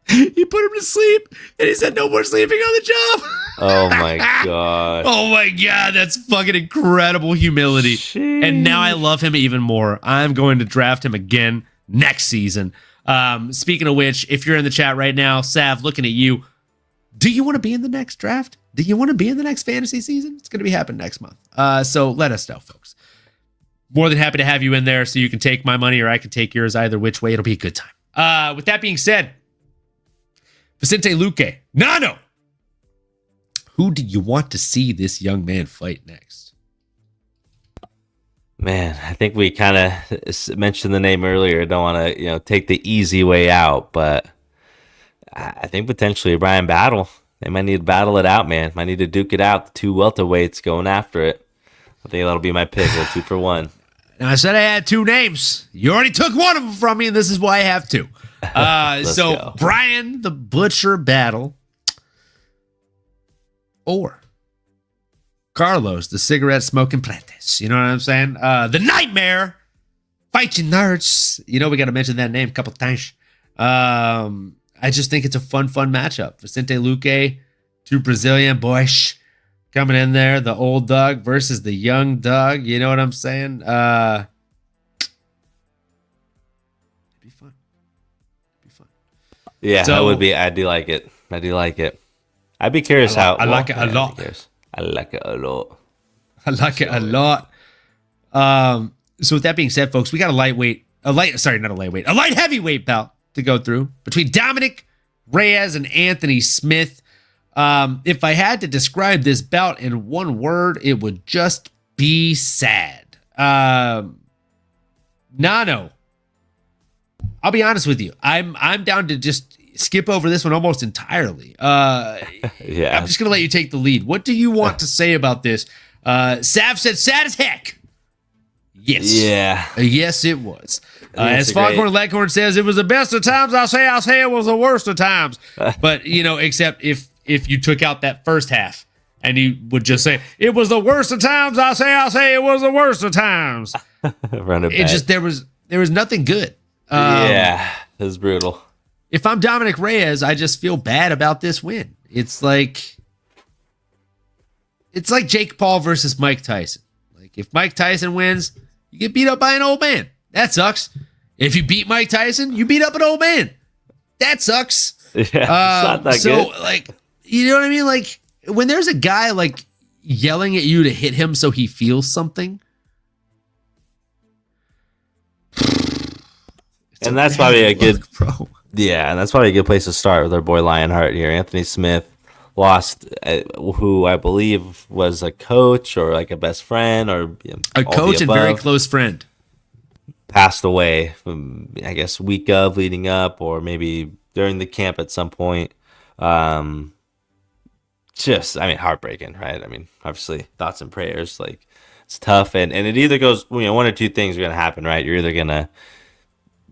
He put him to sleep and he said no more sleeping on the job? Oh my God. Oh my God. That's fucking incredible humility. Sheesh. And now I love him even more. I'm going to draft him again next season. Speaking of which, if you're in the chat right now, Sav, looking at you, do you want to be in the next draft? Do you want to be in the next fantasy season? It's going to be happening next month. So let us know, folks. More than happy to have you in there so you can take my money or I can take yours. Either which way, it'll be a good time. With that being said, Vicente Luque, Nano, who do you want to see this young man fight next? Man, I think we kind of mentioned the name earlier. Don't want to, take the easy way out, but I think potentially a Bryan battle. They might need to battle it out, man. Might need to duke it out. The two welterweights going after it. I think that'll be my pick. 2 for 1. Now, I said I had 2 names. You already took one of them from me, and this is why I have 2. So go. Bryan the Butcher battle or Carlos, the cigarette smoking Plantes. You know what I'm saying? The Nightmare, fight your nerds. You know, we got to mention that name a couple times. I just think it's a fun matchup. Vicente Luque, two Brazilian boys coming in there. The old dog versus the young dog. You know what I'm saying? It'd be fun. Yeah, So- that would be. I do like it. I'd be curious how. I like it a lot. I like it a lot. I like it a lot. So with that being said, folks, we got a light heavyweight bout to go through between Dominick Reyes and Anthony Smith. If I had to describe this bout in one word, it would just be sad. Nano, I'll be honest with you. I'm down to just skip over this one almost entirely. Yeah. I'm just gonna let you take the lead. What do you want to say about this? Sav said sad as heck. Yes. Yeah. Yes, it was. That's As a great- Foghorn Leghorn says, it was the best of times. I'll say it was the worst of times. But, you know, except if you took out that first half and you would just say, it was the worst of times. I'll say it was the worst of times. Run it back. It just, there was nothing good. Yeah. It was brutal. If I'm Dominick Reyes, I just feel bad about this win. It's like Jake Paul versus Mike Tyson. Like if Mike Tyson wins, you get beat up by an old man. That sucks. If you beat Mike Tyson, you beat up an old man. That sucks. Yeah. It's not that so good. like, you know what I mean? Like when there's a guy like yelling at you to hit him so he feels something. And that's probably a good. Bro. Yeah, and that's probably a good place to start with our boy Lionheart here. Anthony Smith lost, who I believe was a coach or like a best friend or A all coach the and very above. close friend. Passed away, I guess, week of leading up or maybe during the camp at some point. Heartbreaking, right? I mean, obviously, thoughts and prayers. Like, it's tough, and it either goes, one or two things are going to happen, right? You're either going to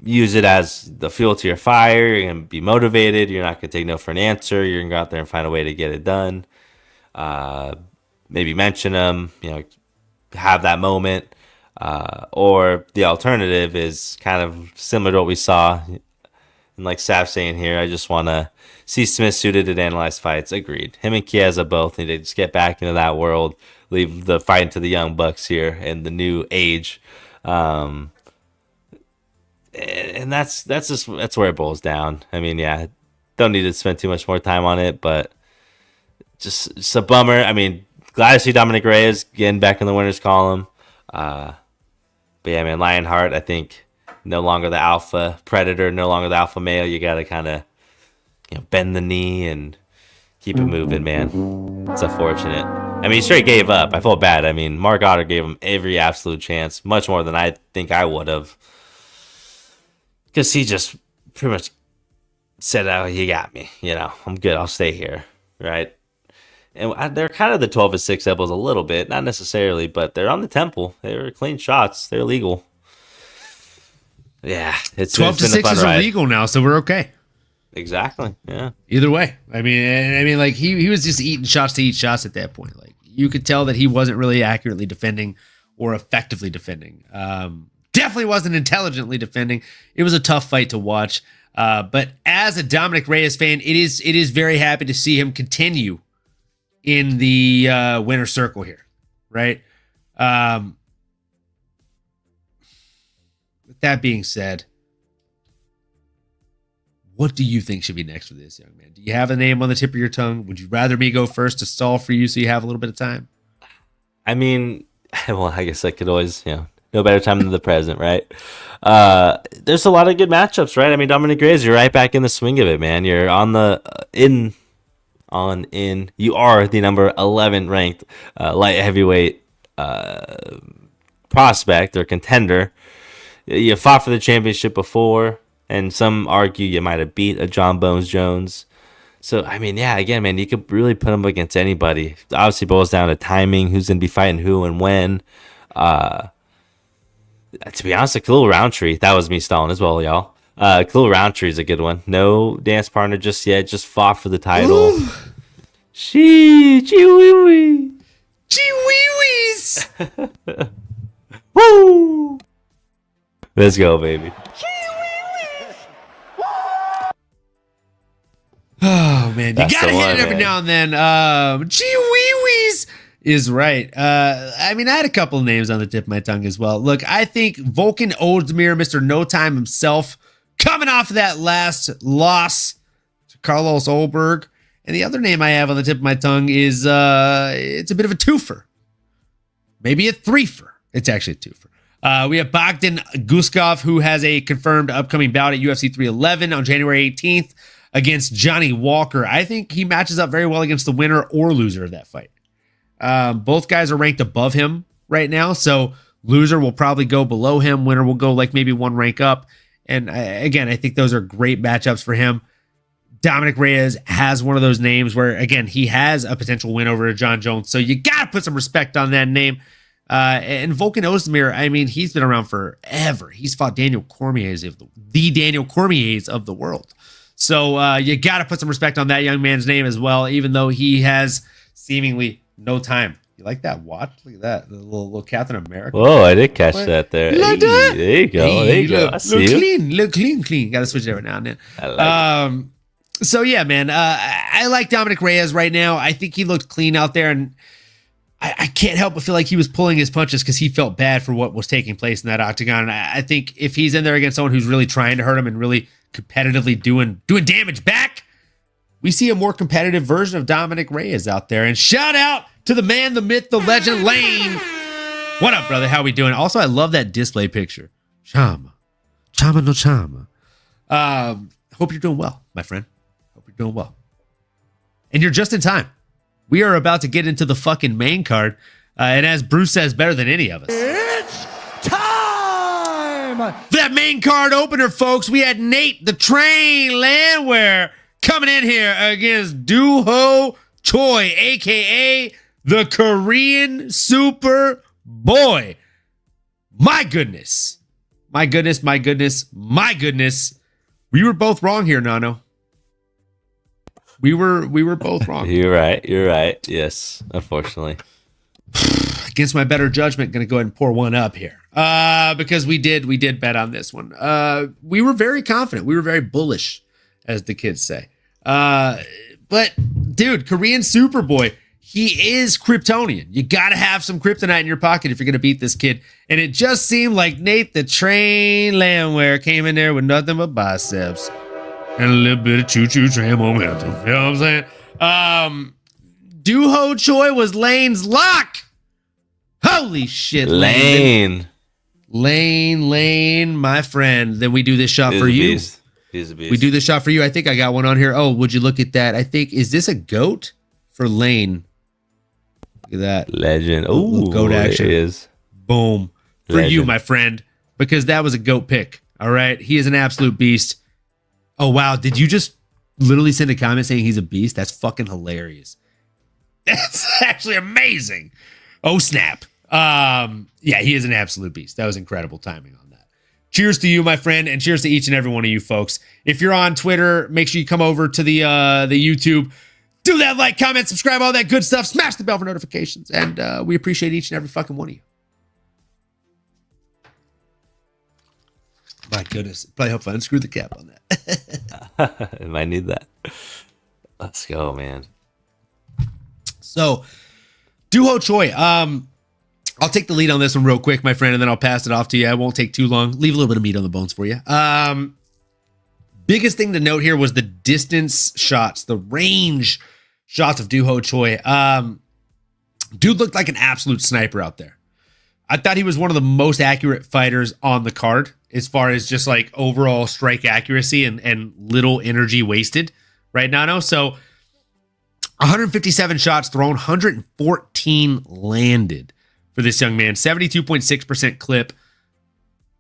use it as the fuel to your fire. You're going to be motivated. You're not going to take no for an answer. You're going to go out there and find a way to get it done. Maybe mention them, have that moment. Or the alternative is kind of similar to what we saw. And like Sav saying here, I just want to see Smith suited to analyze fights. Agreed. Him and Chiesa both need to just get back into that world. Leave the fighting to the young bucks here and the new age. And that's where it boils down. I mean, yeah, don't need to spend too much more time on it, but just a bummer. I mean, glad to see Dominick Reyes getting back in the winners column. But yeah, man, Lionheart, I think no longer the alpha predator, no longer the alpha male. You got to kind of bend the knee and keep it moving, man. It's unfortunate. I mean, he straight gave up. I felt bad. I mean, Mark Otter gave him every absolute chance, much more than I think I would have. Because he just pretty much said, oh, you got me. I'm good. I'll stay here. Right? And they're kind of the 12-6 elbows a little bit. Not necessarily, but they're on the temple. They're clean shots. They're legal. Yeah. It's 12-6 is illegal now, so we're okay. Exactly. Yeah. Either way. I mean, like he was just eating shots to eat shots at that point. Like you could tell that he wasn't really accurately defending or effectively defending. Definitely wasn't intelligently defending. It was a tough fight to watch. But as a Dominick Reyes fan, it is very happy to see him continue in the winner circle here, right? With that being said, what do you think should be next for this young man? Do you have a name on the tip of your tongue? Would you rather me go first to stall for you so you have a little bit of time? I mean, well, I guess I could always, no better time than the present, right? There's a lot of good matchups, right? I mean, Dominick Reyes, you're right back in the swing of it, man. You're on the you are the number 11 ranked light heavyweight prospect or contender. You fought for the championship before, and some argue you might have beat a John Bones Jones. So, I mean, yeah, again, man, you could really put him against anybody. It obviously boils down to timing, who's going to be fighting who and when. To be honest, Khalil Roundtree, that was me stalling as well, y'all. Khalil Roundtree is a good one. No dance partner just yet, just fought for the title. Ooh. Chee-wee-wee. Woo! Let's go, baby. Oh man, you That's gotta the hit one, it every man. now and then. Gee wee wees is right. I mean, I had a couple of names on the tip of my tongue as well. Look, I think Volkan Ozdemir, Mr. No Time himself, coming off of that last loss to Carlos Olberg. And the other name I have on the tip of my tongue is it's a bit of a twofer. Maybe a threefer. It's actually a twofer. We have Bogdan Guskov, who has a confirmed upcoming bout at UFC 311 on January 18th against Johnny Walker. I think he matches up very well against the winner or loser of that fight. Both guys are ranked above him right now, so loser will probably go below him. Winner will go like maybe one rank up. And again, I think those are great matchups for him. Dominick Reyes has one of those names where, again, he has a potential win over John Jones. So you got to put some respect on that name. And Volkan Ozdemir, I mean, he's been around forever. He's fought Daniel Cormier's the Daniel Cormier's of the world. So you got to put some respect on that young man's name as well, even though he has seemingly no time. You like that watch? Look at that. The little Captain America. Whoa, I did catch that there. You like that? There you go. Hey, There you go. I see you. Look clean. Got to switch it every now and then. I like it. So yeah, man, I like Dominick Reyes right now. I think he looked clean out there, and I can't help but feel like he was pulling his punches because he felt bad for what was taking place in that octagon. And I think if he's in there against someone who's really trying to hurt him and really competitively doing damage back, we see a more competitive version of Dominick Reyes out there. And shout out to the man, the myth, the legend, Lane. What up, brother? How we doing? Also, I love that display picture. Chama no chama. Hope you're doing well, my friend. Hope you're doing well. And you're just in time. We are about to get into the fucking main card. And as Bruce says, better than any of us. It's time! For that main card opener, folks, we had Nate the Train Landwehr coming in here against Dooho Choi, a.k.a. the Korean Super Boy. My goodness. My goodness. We were both wrong here, Nano. We were both wrong. You're right. Yes, unfortunately. Against my better judgment, gonna go ahead and pour one up here. Because we did bet on this one. We were very confident. We were very bullish, as the kids say. But dude, Korean Superboy, he is Kryptonian. You gotta have some kryptonite in your pocket if you're gonna beat this kid. And it just seemed like Nate the Train Landwehr came in there with nothing but biceps and a little bit of choo-choo train momentum. You know what I'm saying? Dooho Choi was Lane's lock. Holy shit, Lane. Lane, my friend. Then we do this shot for you. He's a beast. We do this shot for you. I think I got one on here. Oh, would you look at that? I think, is this a goat for Lane? Look at that. Legend. Little Oh, goat action. It is. Boom. For Legend. you, my friend, because that was a goat pick. All right. He is an absolute beast. Oh, wow. Did you just literally send a comment saying he's a beast? That's fucking hilarious. That's actually amazing. Oh, snap. Yeah, he is an absolute beast. That was incredible timing on that. Cheers to you, my friend, and cheers to each and every one of you folks. If you're on Twitter, make sure you come over to the YouTube. Do that, like, comment, subscribe, all that good stuff. Smash the bell for notifications, and we appreciate each and every fucking one of you. My goodness. Probably hope I unscrewed the cap on that. I might need that. Let's go, man. So, Dooho Choi. I'll take the lead on this one real quick, my friend, and then I'll pass it off to you. I won't take too long. Leave a little bit of meat on the bones for you. Biggest thing to note here was the distance shots, the range shots of Dooho Choi. Dude looked like an absolute sniper out there. I thought he was one of the most accurate fighters on the card as far as just like overall strike accuracy and little energy wasted right now. So 157 shots thrown, 114 landed for this young man, 72.6% clip.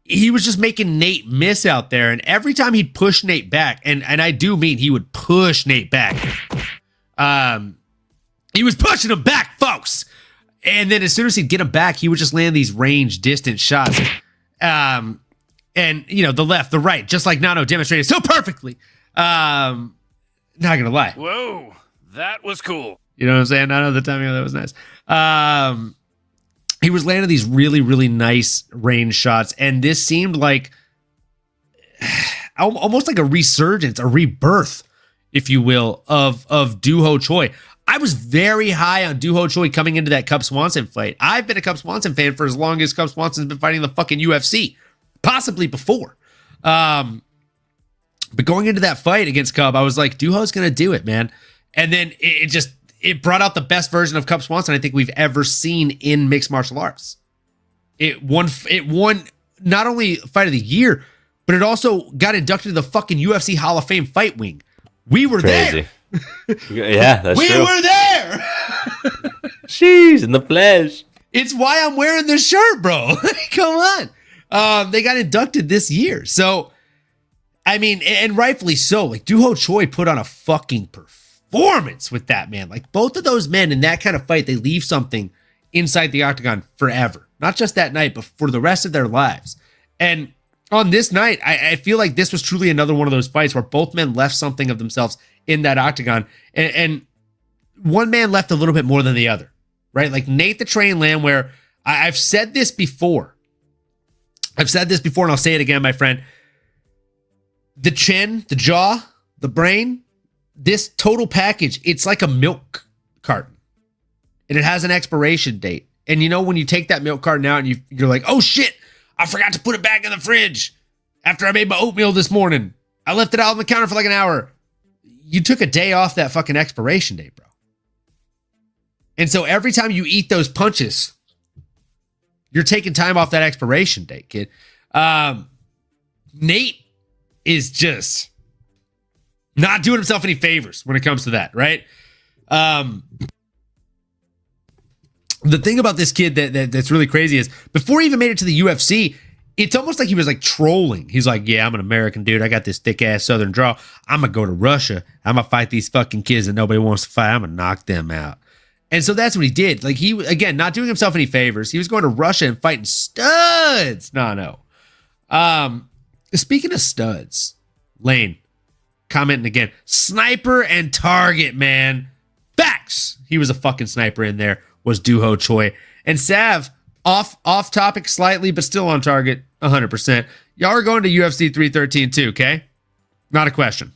He was just making Nate miss out there. And every time he'd push Nate back, and I do mean he would push Nate back. He was pushing him back, folks. And then as soon as he'd get him back, he would just land these range distant shots. And, you know, the left, the right, just like Nano demonstrated so perfectly. Not going to lie. Whoa, that was cool. You know what I'm saying? Nano, the timing of that was nice. he was landing these really, really nice range shots. And this seemed like almost like a resurgence, a rebirth, if you will, of Dooho Choi. I was very high on Dooho Choi coming into that Cub Swanson fight. I've been a Cub Swanson fan for as long as Cub Swanson's been fighting the fucking UFC, possibly before. But going into that fight against Cub, I was like, Dooho's going to do it, man. And then it brought out the best version of Cub Swanson I think we've ever seen in mixed martial arts. It won not only Fight of the Year, but it also got inducted to the fucking UFC Hall of Fame fight wing. We were there. Yeah, that's we true. were there. Jeez, in the flesh. It's why I'm wearing this shirt, bro. Come on. They got inducted this year. So, I mean, and rightfully so. Like, Dooho Choi put on a fucking performance with that, man. Like, both of those men in that kind of fight, they leave something inside the octagon forever. Not just that night, but for the rest of their lives. And on this night, I feel like this was truly another one of those fights where both men left something of themselves in that octagon. And one man left a little bit more than the other, right? Like Nate the Train Landwehr, I've said this before. And I'll say it again, my friend. The chin, the jaw, the brain, this total package, it's like a milk carton. And it has an expiration date. And you know, when you take that milk carton out and you're like, oh shit, I forgot to put it back in the fridge after I made my oatmeal this morning. I left it out on the counter for like an hour. You took a day off that fucking expiration date, bro. And so every time you eat those punches, you're taking time off that expiration date, kid. Nate is just not doing himself any favors when it comes to that, right? The thing about this kid that's really crazy is before he even made it to the UFC, it's almost like he was like trolling. He's like, yeah, I'm an American dude. I got this thick ass Southern draw. I'm going to go to Russia. I'm going to fight these fucking kids that nobody wants to fight. I'm going to knock them out. And so that's what he did. Like he, again, not doing himself any favors. He was going to Russia and fighting studs. No. Speaking of studs, Lane commenting again, sniper and target, man. Facts. He was a fucking sniper in there. Was Dooho Choi. And Sav, off topic slightly, but still on target 100%. Y'all are going to UFC 313 too, okay? Not a question.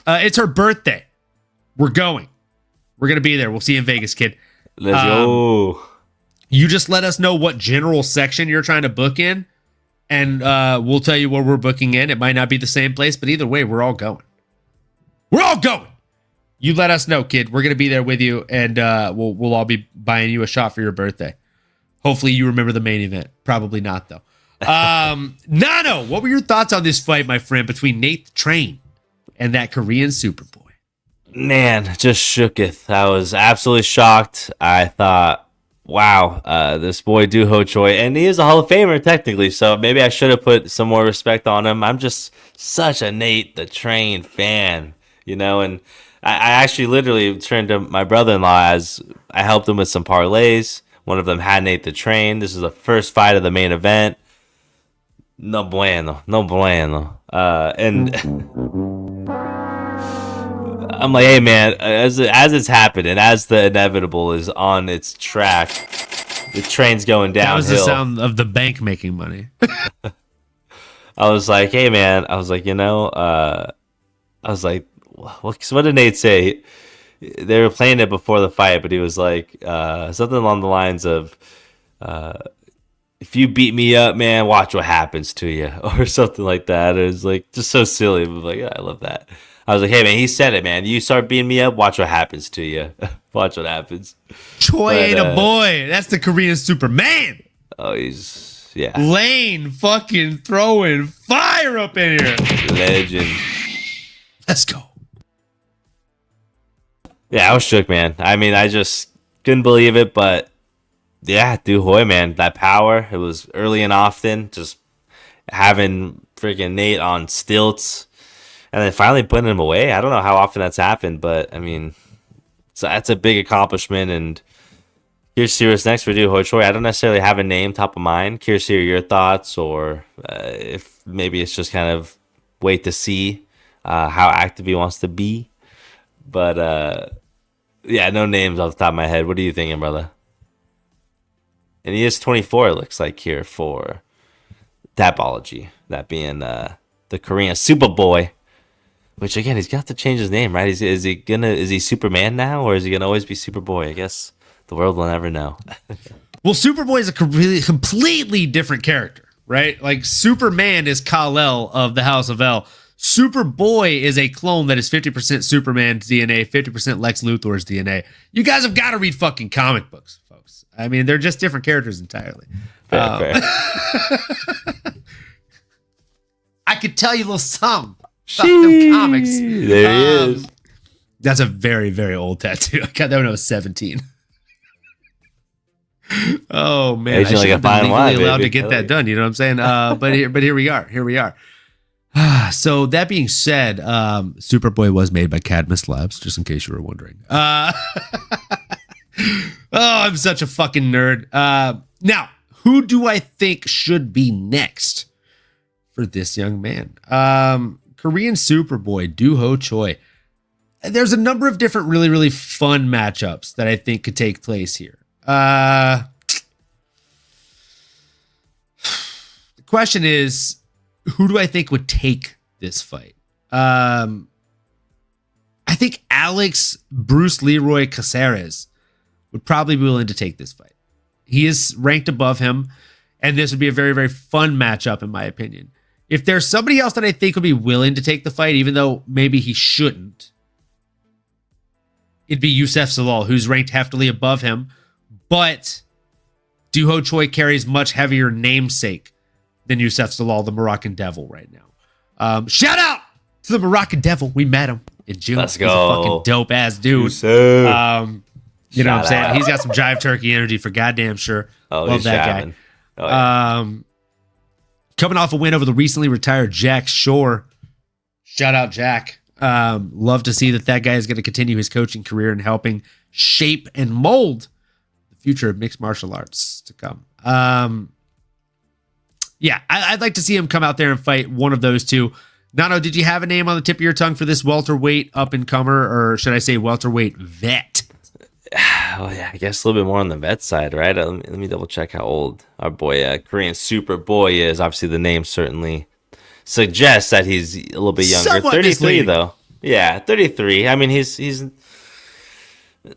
It's her birthday. We're going. We're going to be there. We'll see you in Vegas, kid. Let's go. You just let us know what general section you're trying to book in, and we'll tell you where we're booking in. It might not be the same place, but either way, we're all going. We're all going. You let us know, kid. We're going to be there with you, and we'll all be buying you a shot for your birthday. Hopefully you remember the main event. Probably not, though. Nano, what were your thoughts on this fight, my friend, between Nate the Train and that Korean Superboy? Man, just shooketh. I was absolutely shocked. I thought, wow, this boy Dooho Choi, and he is a Hall of Famer technically, so maybe I should have put some more respect on him. I'm just such a Nate the Train fan, you know, and I actually literally turned to my brother-in-law as I helped him with some parlays. One of them had Nate the Train. This is the first fight of the main event. No bueno. And I'm like, hey, man, as it's happened and as the inevitable is on its track, the train's going downhill. That was the sound of the bank making money. I was like, hey, man. I was like, what did Nate say? They were playing it before the fight, but he was like something along the lines of, if you beat me up, man, watch what happens to you, or something like that. It was like just so silly. But like, yeah, I love that. I was like, hey, man, he said it, man. You start beating me up, watch what happens to you. Watch what happens. Choi ain't a boy. That's the Korean Superman. Oh, yeah. Lane fucking throwing fire up in here. Legend. Let's go. Yeah, I was shook, man. I mean, I just couldn't believe it, but yeah, Dooho, man, that power. It was early and often, just having freaking Nate on stilts, and then finally putting him away. I don't know how often that's happened, but I mean, that's a big accomplishment. And here's what's next for Dooho Choi. I don't necessarily have a name top of mind. Curious to hear your thoughts, or if maybe it's just kind of wait to see how active he wants to be. But yeah, no names off the top of my head. What are you thinking, brother? And he is 24, it looks like, here for Tapology. That being the Korean Superboy. Which, again, he's got to change his name, right? Is he Superman now, or is he gonna always be Superboy? I guess the world will never know. Well, Superboy is a completely different character, right? Like, Superman is Kal-El of the House of El. Superboy is a clone that is 50% Superman's DNA, 50% Lex Luthor's DNA. You guys have got to read fucking comic books, folks. I mean, they're just different characters entirely. Fair. I could tell you a little something about them comics. There he is. That's a very, very old tattoo. I got that when I was 17. Oh man, Aging I like should a have been fine legally wine, allowed baby. to get Hell that yeah. done. You know what I'm saying? But here we are. Here we are. So that being said, Superboy was made by Cadmus Labs, just in case you were wondering. Oh, I'm such a fucking nerd. Now, who do I think should be next for this young man? Korean Superboy, Dooho Choi. There's a number of different really, really fun matchups that I think could take place here. The question is, who do I think would take this fight? I think Alex Bruce Leroy Caceres would probably be willing to take this fight. He is ranked above him, and this would be a very, very fun matchup, in my opinion. If there's somebody else that I think would be willing to take the fight, even though maybe he shouldn't, it'd be Youssef Zalal, who's ranked heftily above him, but Dooho Choi carries much heavier namesake than Youssef Zalal, the Moroccan Devil, right now. Shout out to the Moroccan Devil. We met him in June. Let's He's a go. fucking dope ass dude. Youssef. You know what I'm Shout saying? out. He's got some Jive Turkey energy for goddamn sure. Oh, Love he's that jabbing. guy. Oh, yeah. Coming off a win over the recently retired Jack Shore. Shout out Jack. Love to see that guy is going to continue his coaching career and helping shape and mold the future of mixed martial arts to come. Yeah, I'd like to see him come out there and fight one of those two. Nano, did you have a name on the tip of your tongue for this welterweight up-and-comer, or should I say welterweight vet? Oh, yeah, I guess a little bit more on the vet side, right? Let me double check how old our boy, Korean Superboy, is. Obviously, the name certainly suggests that he's a little bit younger. Somewhat 33, misleading. though. Yeah, 33. I mean, he's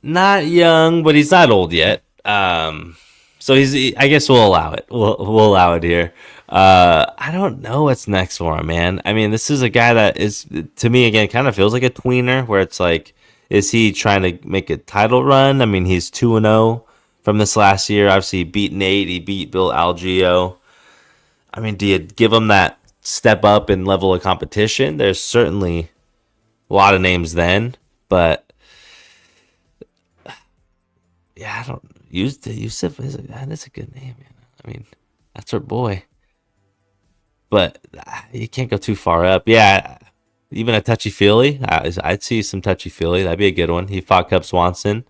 not young, but he's not old yet. So I guess we'll allow it. We'll allow it here. I don't know what's next for him, man. I mean, this is a guy that is, to me, again, kind of feels like a tweener, where it's like, is he trying to make a title run? I mean, he's 2-0 from this last year. Obviously, he beat Nate. He beat Bill Algeo. I mean, do you give him that step up in level of competition? There's certainly a lot of names then, but yeah, I don't. Youssef that's a good name, man. I mean, that's our boy. But you can't go too far up. Yeah, even a touchy-feely. I'd see some touchy-feely. That'd be a good one. He fought Cub Swanson.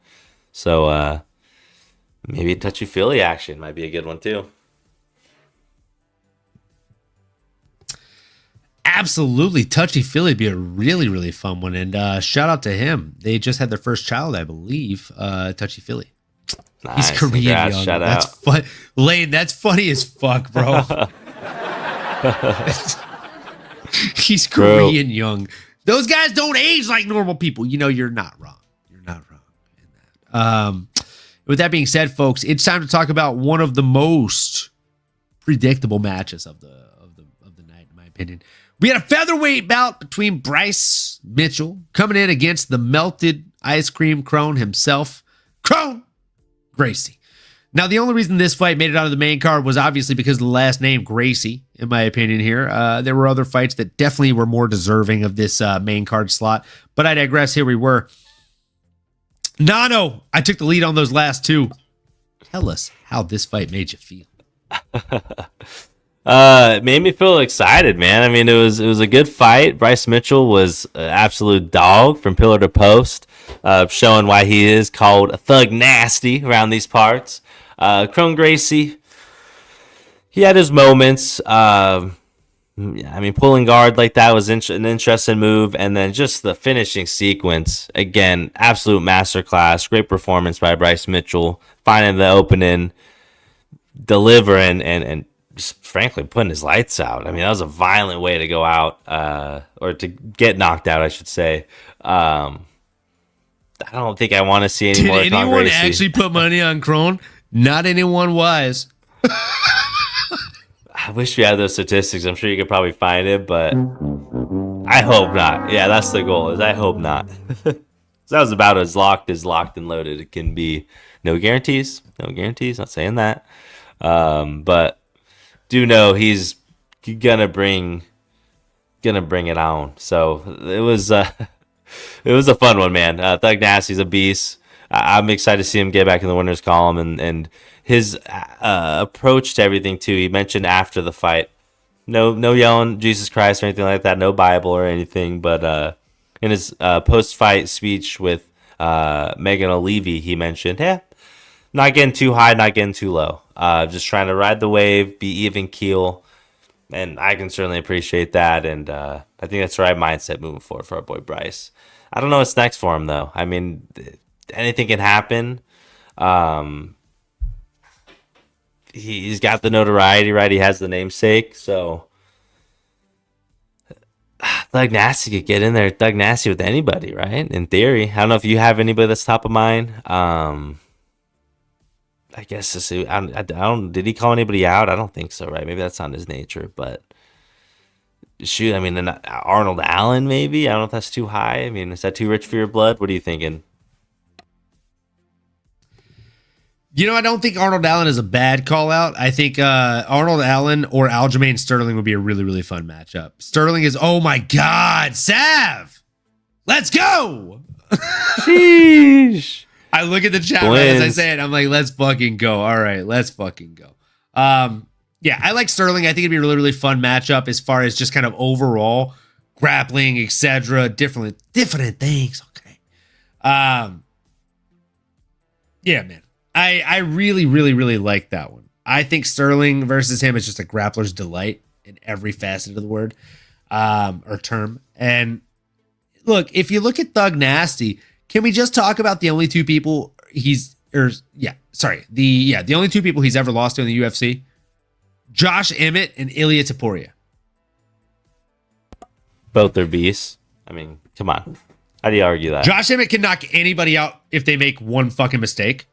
So maybe a touchy-feely action might be a good one too. Absolutely. Touchy-feely would be a really, really fun one. And shout out to him. They just had their first child, I believe. Touchy-feely. Nice. He's Korean Congrats. young. Shout That's out. fun. Lane, that's funny as fuck, bro. He's Korean young. Those guys don't age like normal people. You know, you're not wrong. You're not wrong in that. With that being said, folks, it's time to talk about one of the most predictable matches of the night, in my opinion. We had a featherweight bout between Bryce Mitchell coming in against the melted ice cream Kron himself, Kron Gracie. Now, the only reason this fight made it out of the main card was obviously because of the last name, Gracie, in my opinion here. There were other fights that definitely were more deserving of this main card slot, but I digress. Here we were. Nano, I took the lead on those last two. Tell us how this fight made you feel. It made me feel excited, man. I mean, it was a good fight. Bryce Mitchell was an absolute dog from pillar to post, showing why he is called Thug Nasty around these parts. Kron Gracie, he had his moments. I mean, pulling guard like that was an interesting move, and then just the finishing sequence, again, absolute masterclass. Great performance by Bryce Mitchell, finding the opening. deliver and just frankly putting his lights out. I mean, that was a violent way to go out, or to get knocked out, I should say. I don't think I want to see any more. Did anyone actually put money on Kron? Not anyone wise. I wish we had those statistics. I'm sure you could probably find it, but I hope not. Yeah, that's the goal. Is I hope not. That was about as locked and loaded it can be. No guarantees. No guarantees. Not saying that. But do know he's gonna bring it on. So it was a fun one, man. Thug Nasty's a beast. I'm excited to see him get back in the winners column and his approach to everything too. He mentioned after the fight, no yelling Jesus Christ or anything like that, no Bible or anything. But in his post-fight speech with Megan O'Leary, he mentioned, not getting too high, not getting too low. Just trying to ride the wave, be even keel. And I can certainly appreciate that. And I think that's the right mindset moving forward for our boy Bryce. I don't know what's next for him, though. I mean, anything can happen. He's got the notoriety, right? He has the namesake. So Thug Nasty could get in there. Thug Nasty with anybody, right? In theory. I don't know if you have anybody that's top of mind. I guess I don't. Did he call anybody out? I don't think so, right? Maybe that's not his nature, but shoot, I mean, Arnold Allen, maybe. I don't know if that's too high. I mean, is that too rich for your blood? What are you thinking? I don't think Arnold Allen is a bad call out. I think Arnold Allen or Aljamain Sterling would be a really, really fun matchup. Sterling is, oh my God, Sav, let's go. Sheesh. I look at the chat right as I say it. I'm like, let's fucking go. All right, let's fucking go. Yeah, I like Sterling. I think it'd be a really, really fun matchup as far as just kind of overall grappling, etc. Different things. Okay. Yeah, man. I really, really, really like that one. I think Sterling versus him is just a grappler's delight in every facet of the word, or term. And look, if you look at Thug Nasty, can we just talk about the only two people the only two people he's ever lost to in the UFC? Josh Emmett and Ilia Topuria. Both are beasts. I mean, come on. How do you argue that? Josh Emmett can knock anybody out if they make one fucking mistake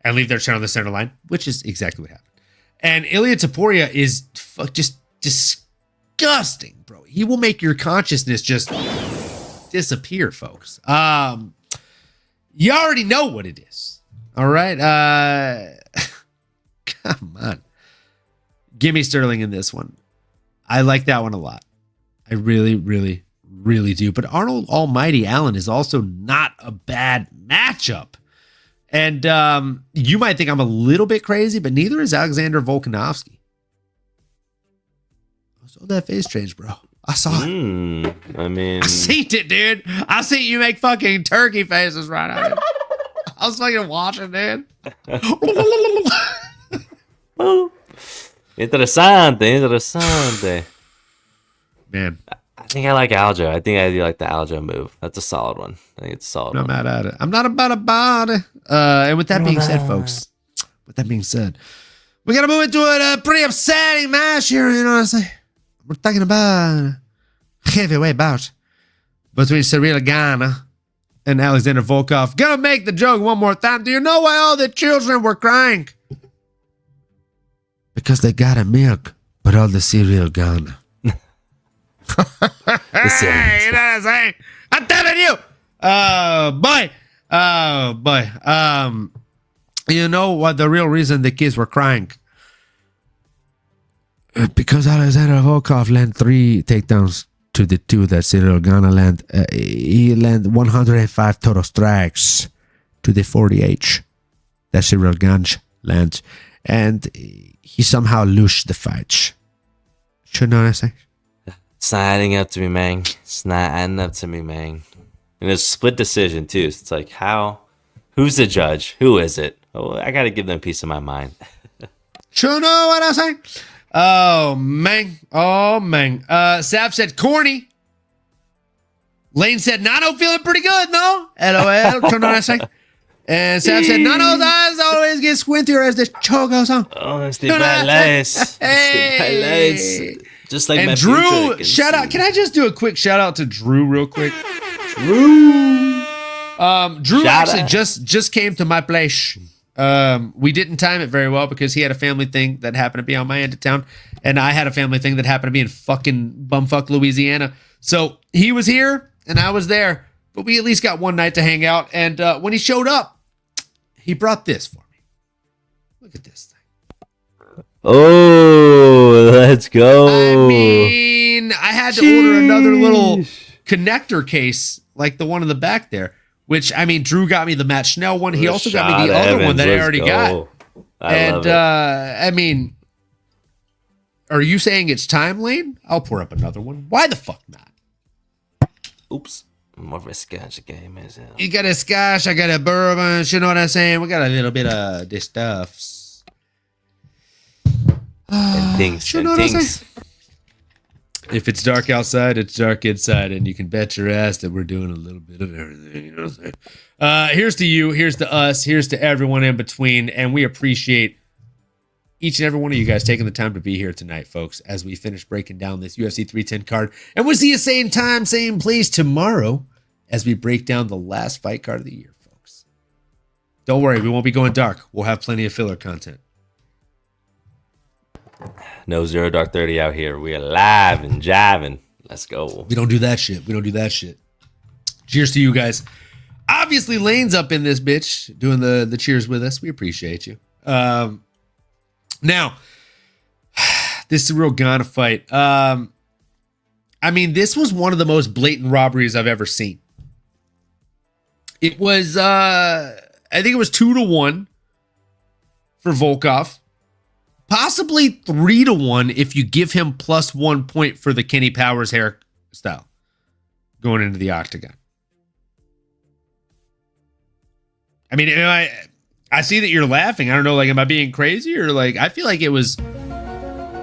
and leave their chin on the center line, which is exactly what happened. And Ilia Topuria is just disgusting, bro. He will make your consciousness just disappear, folks. You already know what it is. All right. Come on. Give me Sterling in this one. I like that one a lot. I really, really, really do. But Arnold Almighty Allen is also not a bad matchup. And you might think I'm a little bit crazy, but neither is Alexander Volkanovski. I saw that face change, bro. I saw it. I mean, I seen it, dude. I seen you make fucking turkey faces right now. I was fucking watching, dude. Interessante. Man, I think I like Aljo. I think I do like the Aljo move. That's a solid one. I think it's a solid I'm one. not mad at it. I'm not about a body. And with that being said, folks, we got to move into a pretty upsetting match here. You know what I'm saying? We're talking about heavyweight bout between Ciryl Gane and Alexander Volkov. Gonna make the joke one more time. Do you know why all the children were crying? Because they got a milk, but all the cereal gone. Hey, you know what I'm saying? I'm telling you. Boy. You know what the real reason the kids were crying? Because Alexander Volkov landed 3 takedowns to the 2 that Ciryl Gane land. He landed 105 total strikes to the 48 that Ciryl Gane lands. And he somehow lost the fight. You know what I'm saying? It's not adding up to me, man. It's not adding up to me, man. And it's a split decision, too. So it's like, who's the judge? Who is it? Oh, I got to give them a piece of my mind. You know what I'm saying? Oh, man. Sav said corny. Lane said, Nano feeling pretty good, no? LOL. You know what I'm saying? And Sav said, none of those eyes always get squintier as the show goes on. Oh, it's the highlights. Hey. Just like And my Drew, future, shout out. Can I just do a quick shout out to Drew real quick? Drew. Drew Shout actually out. just came to my place. We didn't time it very well because he had a family thing that happened to be on my end of town, and I had a family thing that happened to be in fucking bumfuck Louisiana. So he was here and I was there, but we at least got one night to hang out. And when he showed up, he brought this for me. Look at this thing. Oh, let's go. I mean, I had to order another little connector case like the one in the back there. Which, I mean, Drew got me the Matt Schnell one. He also got me the other one that I already got. I love it. I mean, are you saying it's time, Lane? I'll pour up another one. Why the fuck not? Oops. More of a scotch game is it? You got a scotch, I got a bourbon. You know what I'm saying? We got a little bit of this stuff. And things. You know And what I'm things. saying? If it's dark outside, it's dark inside, and you can bet your ass that we're doing a little bit of everything. You know what I'm saying? Here's to you, here's to us, here's to everyone in between, and we appreciate each and every one of you guys taking the time to be here tonight, folks, as we finish breaking down this UFC 310 card. And we'll see you same time, same place tomorrow as we break down the last fight card of the year, folks. Don't worry, we won't be going dark. We'll have plenty of filler content. No 0 Dark 30 out here. We are live and jiving. Let's go. We don't do that shit. We don't do that shit. Cheers to you guys. Obviously, Lane's up in this bitch doing the cheers with us. We appreciate you. Now, this is a real Ghana fight. I mean, this was one of the most blatant robberies I've ever seen. It was, I think it was 2-1 for Volkov. Possibly 3-1 if you give him +1 point for the Kenny Powers hairstyle going into the octagon. I mean, I see that you're laughing. I don't know, like, am I being crazy or like, I feel like it's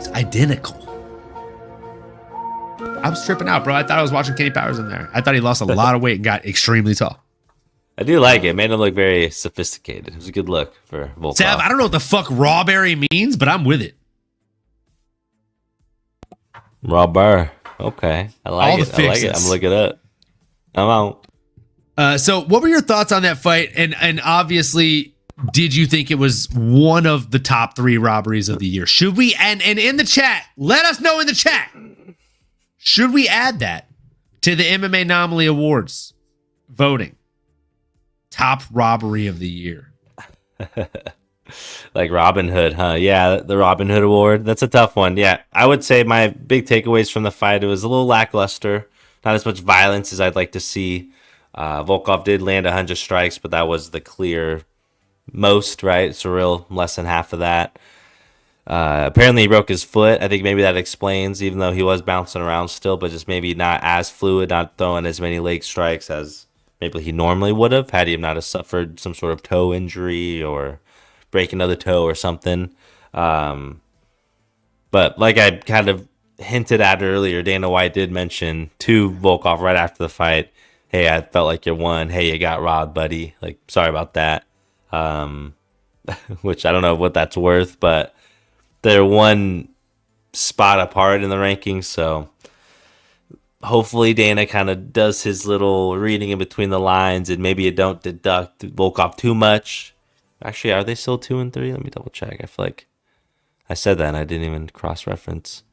identical. I was tripping out, bro. I thought I was watching Kenny Powers in there. I thought he lost a lot of weight and got extremely tall. I do like it. Made him look very sophisticated. It was a good look for Volkov. Sav, I don't know what the fuck rawberry means, but I'm with it. Robber. Okay. I like All it. the I like it. fixes. I'm looking it up. I'm out. So what were your thoughts on that fight? And obviously, did you think it was one of the top 3 robberies of the year? Should we, and in the chat, let us know in the chat, should we add that to the MMAnomaly Awards voting? Top robbery of the year. Like Robin Hood, huh? Yeah, the Robin Hood Award. That's a tough one. Yeah, I would say my big takeaways from the fight, it was a little lackluster. Not as much violence as I'd like to see. Volkov did land 100 strikes, but that was the clear most, right? Ciryl, less than half of that. Apparently he broke his foot. I think maybe that explains, even though he was bouncing around still, but just maybe not as fluid, not throwing as many leg strikes as maybe he normally would have had he not have suffered some sort of toe injury or break another toe or something. But like I kind of hinted at earlier, Dana White did mention to Volkov right after the fight, hey, I felt like you won. Hey, you got robbed, buddy. Like, sorry about that. Which I don't know what that's worth, but they're one spot apart in the rankings, so hopefully Dana kind of does his little reading in between the lines and maybe you don't deduct Volkov too much. Actually, are they still 2 and 3? Let me double check. I feel like I said that and I didn't even cross-reference.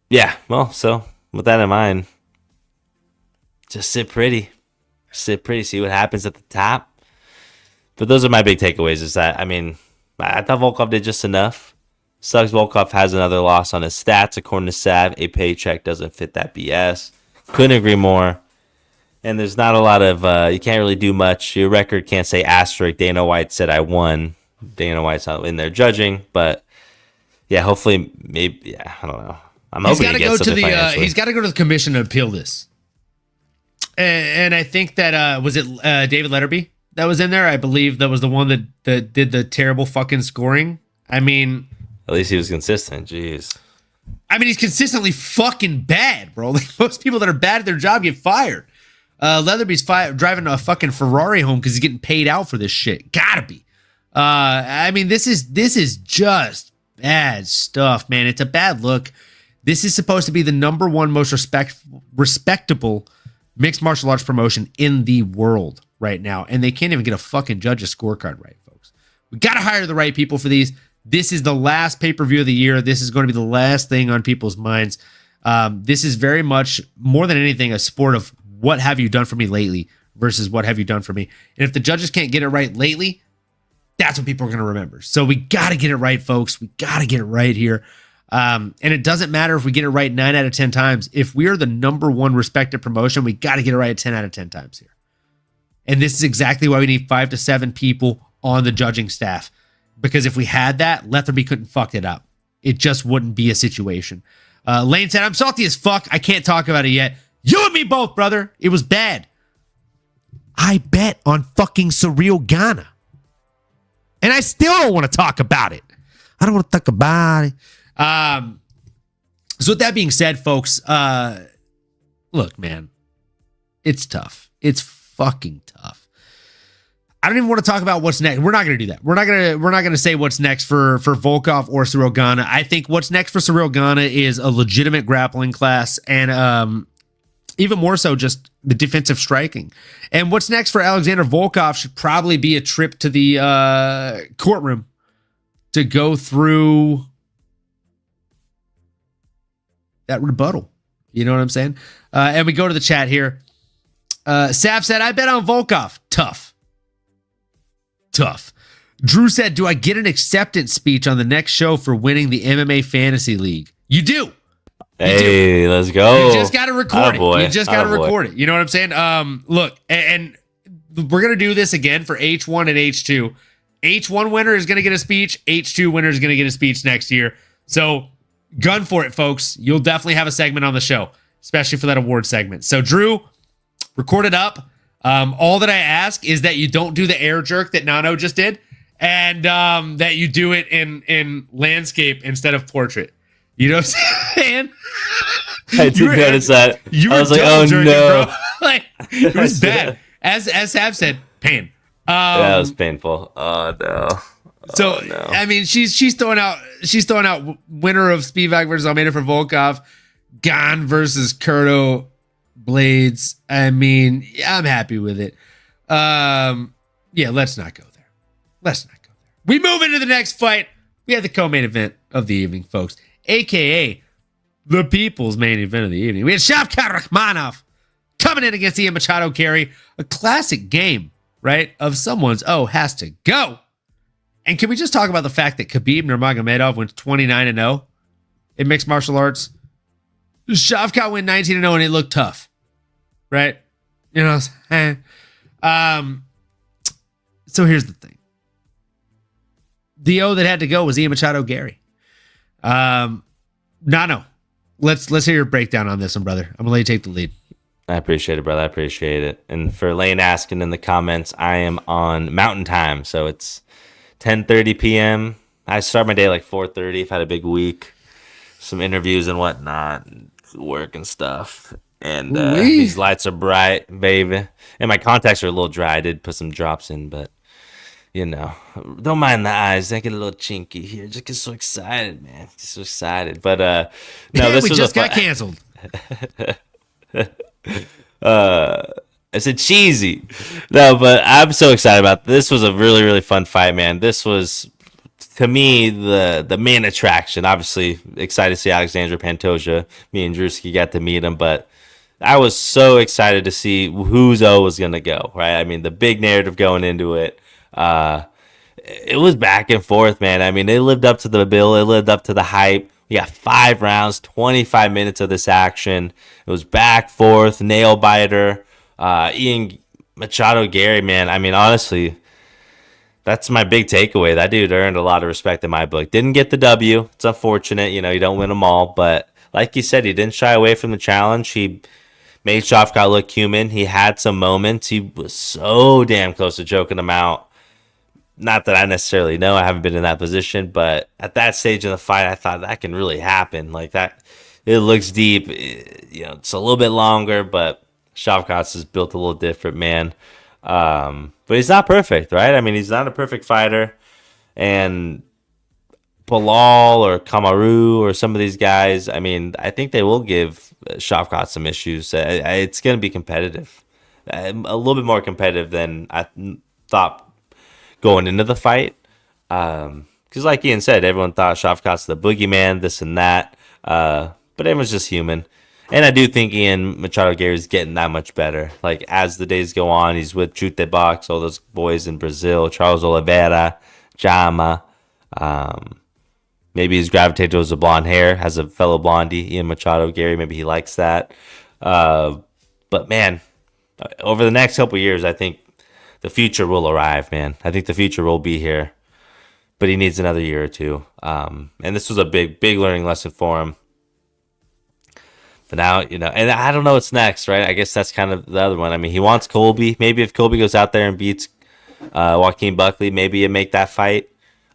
Yeah, well, so with that in mind, just sit pretty. Sit pretty, see what happens at the top. But those are my big takeaways is that, I mean, I thought Volkov did just enough. Sucks Volkov has another loss on his stats. According to Sav, a paycheck doesn't fit that BS. Couldn't agree more. And there's not a lot of, you can't really do much. Your record can't say asterisk. Dana White said I won. Dana White's not in there judging. But, yeah, hopefully, maybe, yeah, I don't know. I'm hoping he gets something financially. He's got to go to the commission to appeal this. And I think that, was it David Letterby that was in there? I believe that was the one that did the terrible fucking scoring. I mean... At least he was consistent. Jeez. I mean, he's consistently fucking bad, bro. Like most people that are bad at their job get fired. Leatherby's driving a fucking Ferrari home because he's getting paid out for this shit. Gotta be. I mean, this is just bad stuff, man. It's a bad look. This is supposed to be the number one most respectable mixed martial arts promotion in the world right now, and they can't even get a fucking judge's scorecard right, folks. We got to hire the right people for these. This is the last pay-per-view of the year. This is going to be the last thing on people's minds. This is very much, more than anything, a sport of what have you done for me lately versus what have you done for me. And if the judges can't get it right lately, that's what people are going to remember. So we got to get it right, folks. We got to get it right here. And it doesn't matter if we get it right 9 out of 10 times. If we are the number one respected promotion, we got to get it right 10 out of 10 times here. And this is exactly why we need 5 to 7 people on the judging staff. Because if we had that, Leatherby couldn't fuck it up. It just wouldn't be a situation. Lane said, I'm salty as fuck. I can't talk about it yet. You and me both, brother. It was bad. I bet on fucking Ciryl Gane. And I still don't want to talk about it. I don't want to talk about it. So with that being said, folks, look, man, it's tough. It's fucking tough. I don't even want to talk about what's next. We're not going to do that. We're not going to say what's next for Volkov or Ciryl Gane. I think what's next for Ciryl Gane is a legitimate grappling class and even more so just the defensive striking. And what's next for Alexander Volkov should probably be a trip to the courtroom to go through that rebuttal. You know what I'm saying? And we go to the chat here. Sav said, I bet on Volkov. Tough. Drew said, do I get an acceptance speech on the next show for winning the MMA Fantasy League? You do. Hey, let's go. You just got to record it. You just got to record it. You know what I'm saying? Look, and we're going to do this again for H1 and H2. H1 winner is going to get a speech. H2 winner is going to get a speech next year. So gun for it, folks. You'll definitely have a segment on the show, especially for that award segment. So Drew, record it up. All that I ask is that you don't do the air jerk that Nano just did, and that you do it in landscape instead of portrait. You know what I'm saying? I did notice that. I was like, oh no. Bro. Like, it was bad. As Sav said, pain. That was painful. Oh no. So no. I mean, she's throwing out winner of Spivak versus Almeida for Volkov, Gane versus Curto Blades. I mean, I'm happy with it. Yeah, let's not go there. We move into the next fight. We have the co-main event of the evening, folks, aka the people's main event of the evening. We had Shavkat Rakhmonov coming in against Ian Machado Garry, a classic game, right? Of someone's has to go. And can we just talk about the fact that Khabib Nurmagomedov went 29-0 in mixed martial arts? Shavkat went 19-0 and it looked tough, right? You know, so here's the thing. The O that had to go was Ian Machado Garry. Nano, let's hear your breakdown on this one, brother. I'm gonna let you take the lead. I appreciate it, brother. I appreciate it. And for Lane asking in the comments, I am on Mountain Time, so it's 10:30 p.m. I start my day like 4:30. I've had a big week, some interviews and whatnot, and work and stuff. And these lights are bright, baby. And my contacts are a little dry. I did put some drops in, but you know, don't mind the eyes. They get a little chinky here. Just get so excited, man. Just so excited. But no, this we was just got canceled. I said cheesy. No, but I'm so excited about this. Was a really, really fun fight, man. This was, to me, the main attraction. Obviously, excited to see Alexandra Pantoja. Me and Drewski got to meet him, but I was so excited to see whose O was going to go, right? I mean, the big narrative going into it. It was back and forth, man. I mean, they lived up to the bill. It lived up to the hype. We got 5 rounds, 25 minutes of this action. It was back, forth, nail biter. Ian Machado Garry, man. I mean, honestly, that's my big takeaway. That dude earned a lot of respect in my book. Didn't get the W. It's unfortunate. You know, you don't win them all. But like you said, he didn't shy away from the challenge. He made Shavkat look human. He had some moments. He was so damn close to choking him out. Not that I necessarily know. I haven't been in that position. But at that stage of the fight, I thought that can really happen. Like that, it looks deep. You know, it's a little bit longer, but Shavkat is built a little different, man. But he's not perfect, right? I mean, he's not a perfect fighter. And Bilal or Kamaru or some of these guys, I mean, I think they will give Shavkat some issues. It's going to be competitive. A little bit more competitive than I thought going into the fight. Because like Ian said, everyone thought Shavkat's the boogeyman, this and that. But everyone's just human. And I do think Ian Machado Gary is getting that much better. Like, as the days go on, he's with Chute Box, all those boys in Brazil, Charles Oliveira, Jama. Maybe he's gravitated towards the blonde hair, has a fellow blondie, Ian Machado Gary. Maybe he likes that. But, man, over the next couple of years, I think the future will arrive, man. I think the future will be here. But he needs another year or two. And this was a big, big learning lesson for him. But now, and I don't know what's next, right? I guess that's kind of the other one. I mean, he wants Colby. Maybe if Colby goes out there and beats Joaquin Buckley, maybe you make that fight.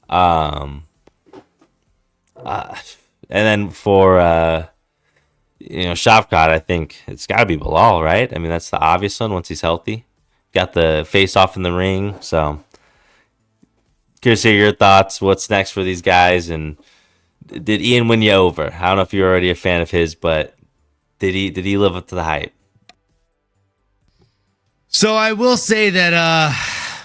And then for, Shavkat, I think it's got to be Bilal, right? I mean, that's the obvious one once he's healthy. Got the face off in the ring. So, curious to hear your thoughts. What's next for these guys? And did Ian win you over? I don't know if you're already a fan of his, but did he live up to the hype? So I will say that,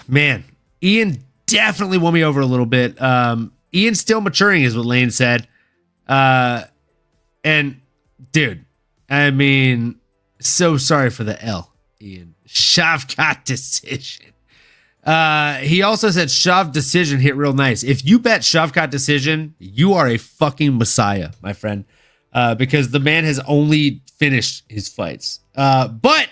man, Ian definitely won me over a little bit. Ian's still maturing, is what Lane said. And, dude, I mean, so sorry for the L, Ian. Shavkat decision. He also said Shav decision hit real nice. If you bet Shavkat decision, you are a fucking messiah, my friend. Because the man has only finished his fights. But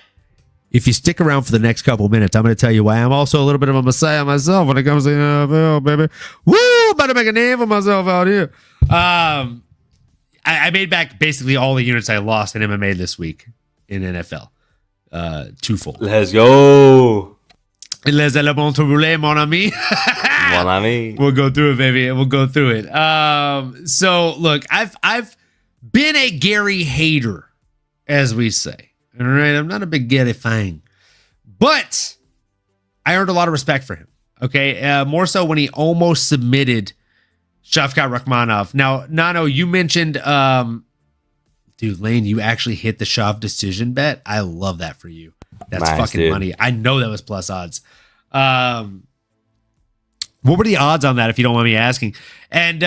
if you stick around for the next couple minutes, I'm going to tell you why I'm also a little bit of a messiah myself when it comes to the NFL, baby. Woo! About to make a name for myself out here. I made back basically all the units I lost in MMA this week in NFL. Twofold. Let's go. Les éléments brûlés, mon ami. Mon ami. We'll go through it, baby. We'll go through it. So look, I've been a Gary hater, as we say. All right, I'm not a big Gary fan, but I earned a lot of respect for him. Okay, more so when he almost submitted Shavkat Rakhmonov. Now, Nano, you mentioned, dude, Lane, you actually hit the Shav decision bet. I love that for you. That's nice, fucking dude. money. I know that was plus odds. What were the odds on that, if you don't mind me asking? And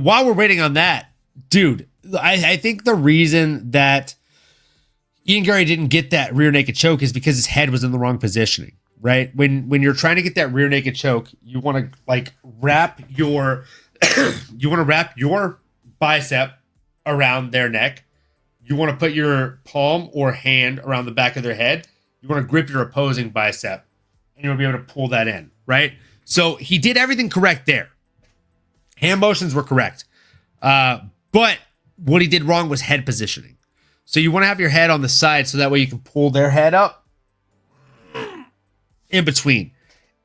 while we're waiting on that, dude, I think the reason that Ian Garry didn't get that rear naked choke is because his head was in the wrong positioning, right? When you're trying to get that rear naked choke, you want to like wrap your bicep around their neck. You want to put your palm or hand around the back of their head. You want to grip your opposing bicep, and you'll be able to pull that in, right? So he did everything correct there. Hand motions were correct. But what he did wrong was head positioning. So you want to have your head on the side so that way you can pull their head up in between.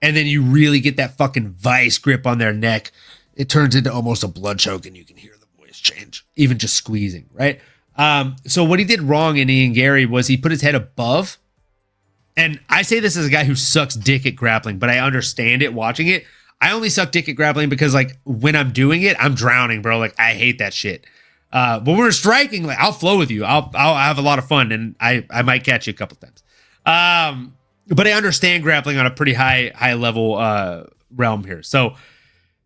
And then you really get that fucking vice grip on their neck. It turns into almost a blood choke and you can hear the voice change, even just squeezing, right? So what he did wrong in Ian Garry was he put his head above. And I say this as a guy who sucks dick at grappling, but I understand it watching it. I only suck dick at grappling because like when I'm doing it, I'm drowning, bro. Like I hate that shit. But when we're striking, like I'll flow with you. I'll have a lot of fun, and I might catch you a couple times. But I understand grappling on a pretty high level realm here. So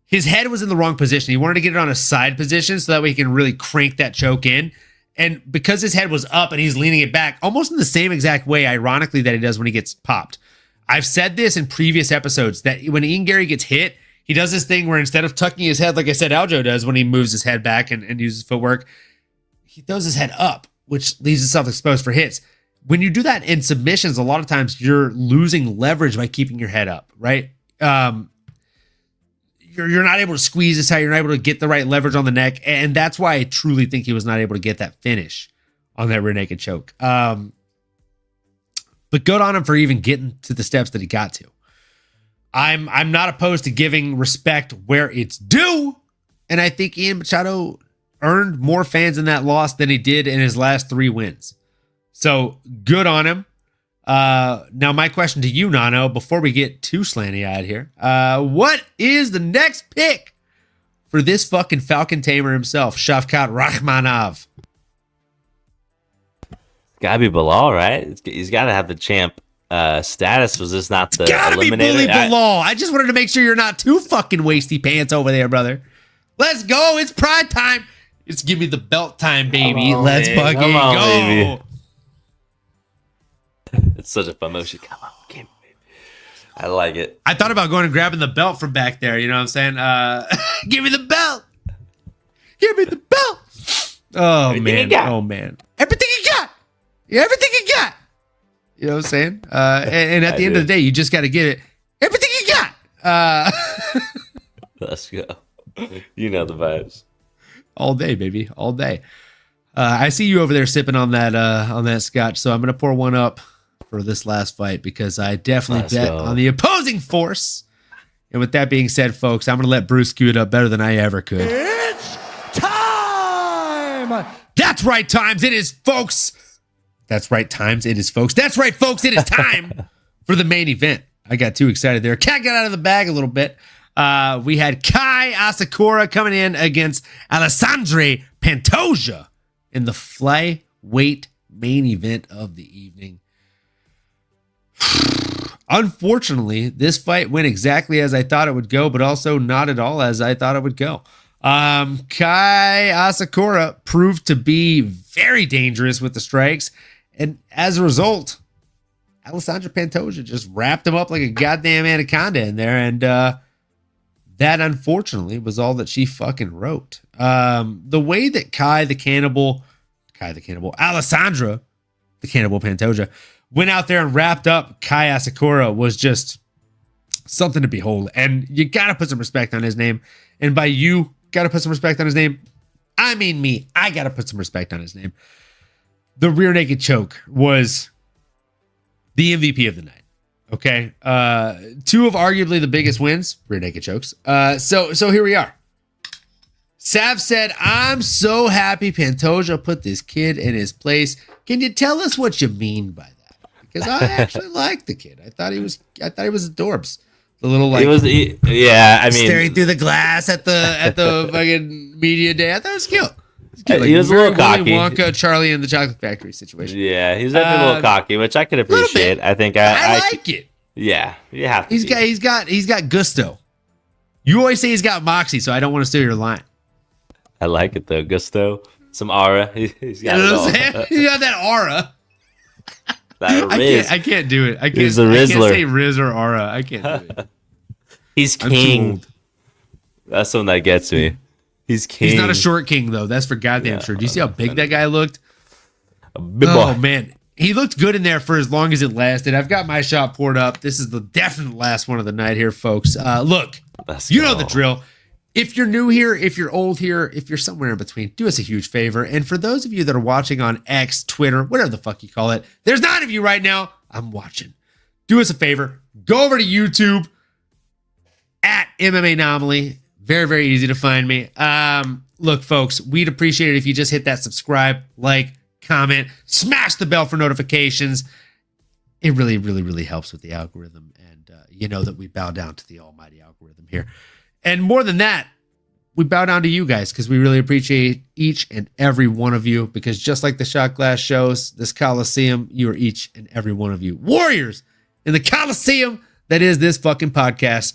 his head was in the wrong position. He wanted to get it on a side position so that way he can really crank that choke in. And because his head was up and he's leaning it back, almost in the same exact way, ironically, that he does when he gets popped. I've said this in previous episodes that when Ian Garry gets hit, he does this thing where instead of tucking his head, like I said, Aljo does when he moves his head back and uses footwork, he throws his head up, which leaves himself exposed for hits. When you do that in submissions, a lot of times you're losing leverage by keeping your head up, right? You're not able to squeeze this tight. You're not able to get the right leverage on the neck. And that's why I truly think he was not able to get that finish on that rear naked choke. But good on him for even getting to the steps that he got to. I'm not opposed to giving respect where it's due. And I think Ian Machado earned more fans in that loss than he did in his last 3 wins. So good on him. Now, my question to you, Nano, before we get too slanty-eyed here, what is the next pick for this fucking Falcon Tamer himself, Shavkat Rakhmonov? Gotta be Bilal, right? He's got to have the champ status. Was this not the Gotta eliminator? be Bully Bilal. I just wanted to make sure you're not too fucking wasty pants over there, brother. Let's go. It's pride time. It's give me the belt time, baby. Let's fucking go. Baby. It's such a fun motion. Come on, give me, baby. I like it. I thought about going and grabbing the belt from back there. You know what I'm saying? Give me the belt. Give me the belt. Oh, Everything man. Oh, man. Everything you got. Everything you got. You know what I'm saying? And at the end of the day, you just got to give it everything you got. Let's go. You know the vibes. All day, baby. All day. I see you over there sipping on that scotch, so I'm going to pour one up for this last fight because I definitely bet on the opposing force. And with that being said, folks, I'm going to let Bruce cue it up better than I ever could. It's time! That's right, times. It is, folks. That's right, times. It is, folks. That's right, folks. It is time for the main event. I got too excited there. Cat got out of the bag a little bit. We had Kai Asakura coming in against Alexandra Pantoja in the flyweight main event of the evening. Unfortunately, this fight went exactly as I thought it would go, but also not at all as I thought it would go. Kai Asakura proved to be very dangerous with the strikes, and as a result, Alexandra Pantoja just wrapped him up like a goddamn anaconda in there, and that unfortunately was all that she fucking wrote. The way that Alexandra, the Cannibal Pantoja, went out there and wrapped up Kai Asakura was just something to behold. And you got to put some respect on his name. And by you, got to put some respect on his name, I mean me. I got to put some respect on his name. The rear naked choke was the MVP of the night. Okay. Two of arguably the biggest wins, rear naked chokes. So here we are. Sav said, I'm so happy Pantoja put this kid in his place. Can you tell us what you mean by that? Because I actually liked the kid. I thought he was adorbs. The little like staring through the glass at the fucking media day. I thought it was cute. He was a little cocky. Wonka, Charlie and the Chocolate Factory situation. Yeah, he's definitely a little cocky, which I could appreciate. I think I like it. Yeah, you have to. He's got gusto. You always say he's got moxie, so I don't want to steal your line. I like it though, gusto, some aura. He's got you know what I'm saying? He got that aura. That Riz. I can't do it. I can't. He's a I Rizzler. can't say Riz or aura. I can't do it. He's king. That's something that gets me. He's king. He's not a short king though. That's for goddamn sure. Do you see how big that guy looked? A big boy. Man, he looked good in there for as long as it lasted. I've got my shot poured up. This is the definite last one of the night here, folks. Look, you know the drill. If you're new here, if you're old here, if you're somewhere in between, do us a huge favor. And for those of you that are watching on X, Twitter, whatever the fuck you call it, there's 9 of you right now. I'm watching. Do us a favor. Go over to YouTube at MMAnomaly. Very, very easy to find me. Look, folks, we'd appreciate it if you just hit that subscribe, like, comment, smash the bell for notifications. It really, really, really helps with the algorithm. And you know that we bow down to the almighty algorithm here. And more than that, we bow down to you guys because we really appreciate each and every one of you, because just like the shot glass shows, this Coliseum, you are each and every one of you warriors in the Coliseum that is this fucking podcast.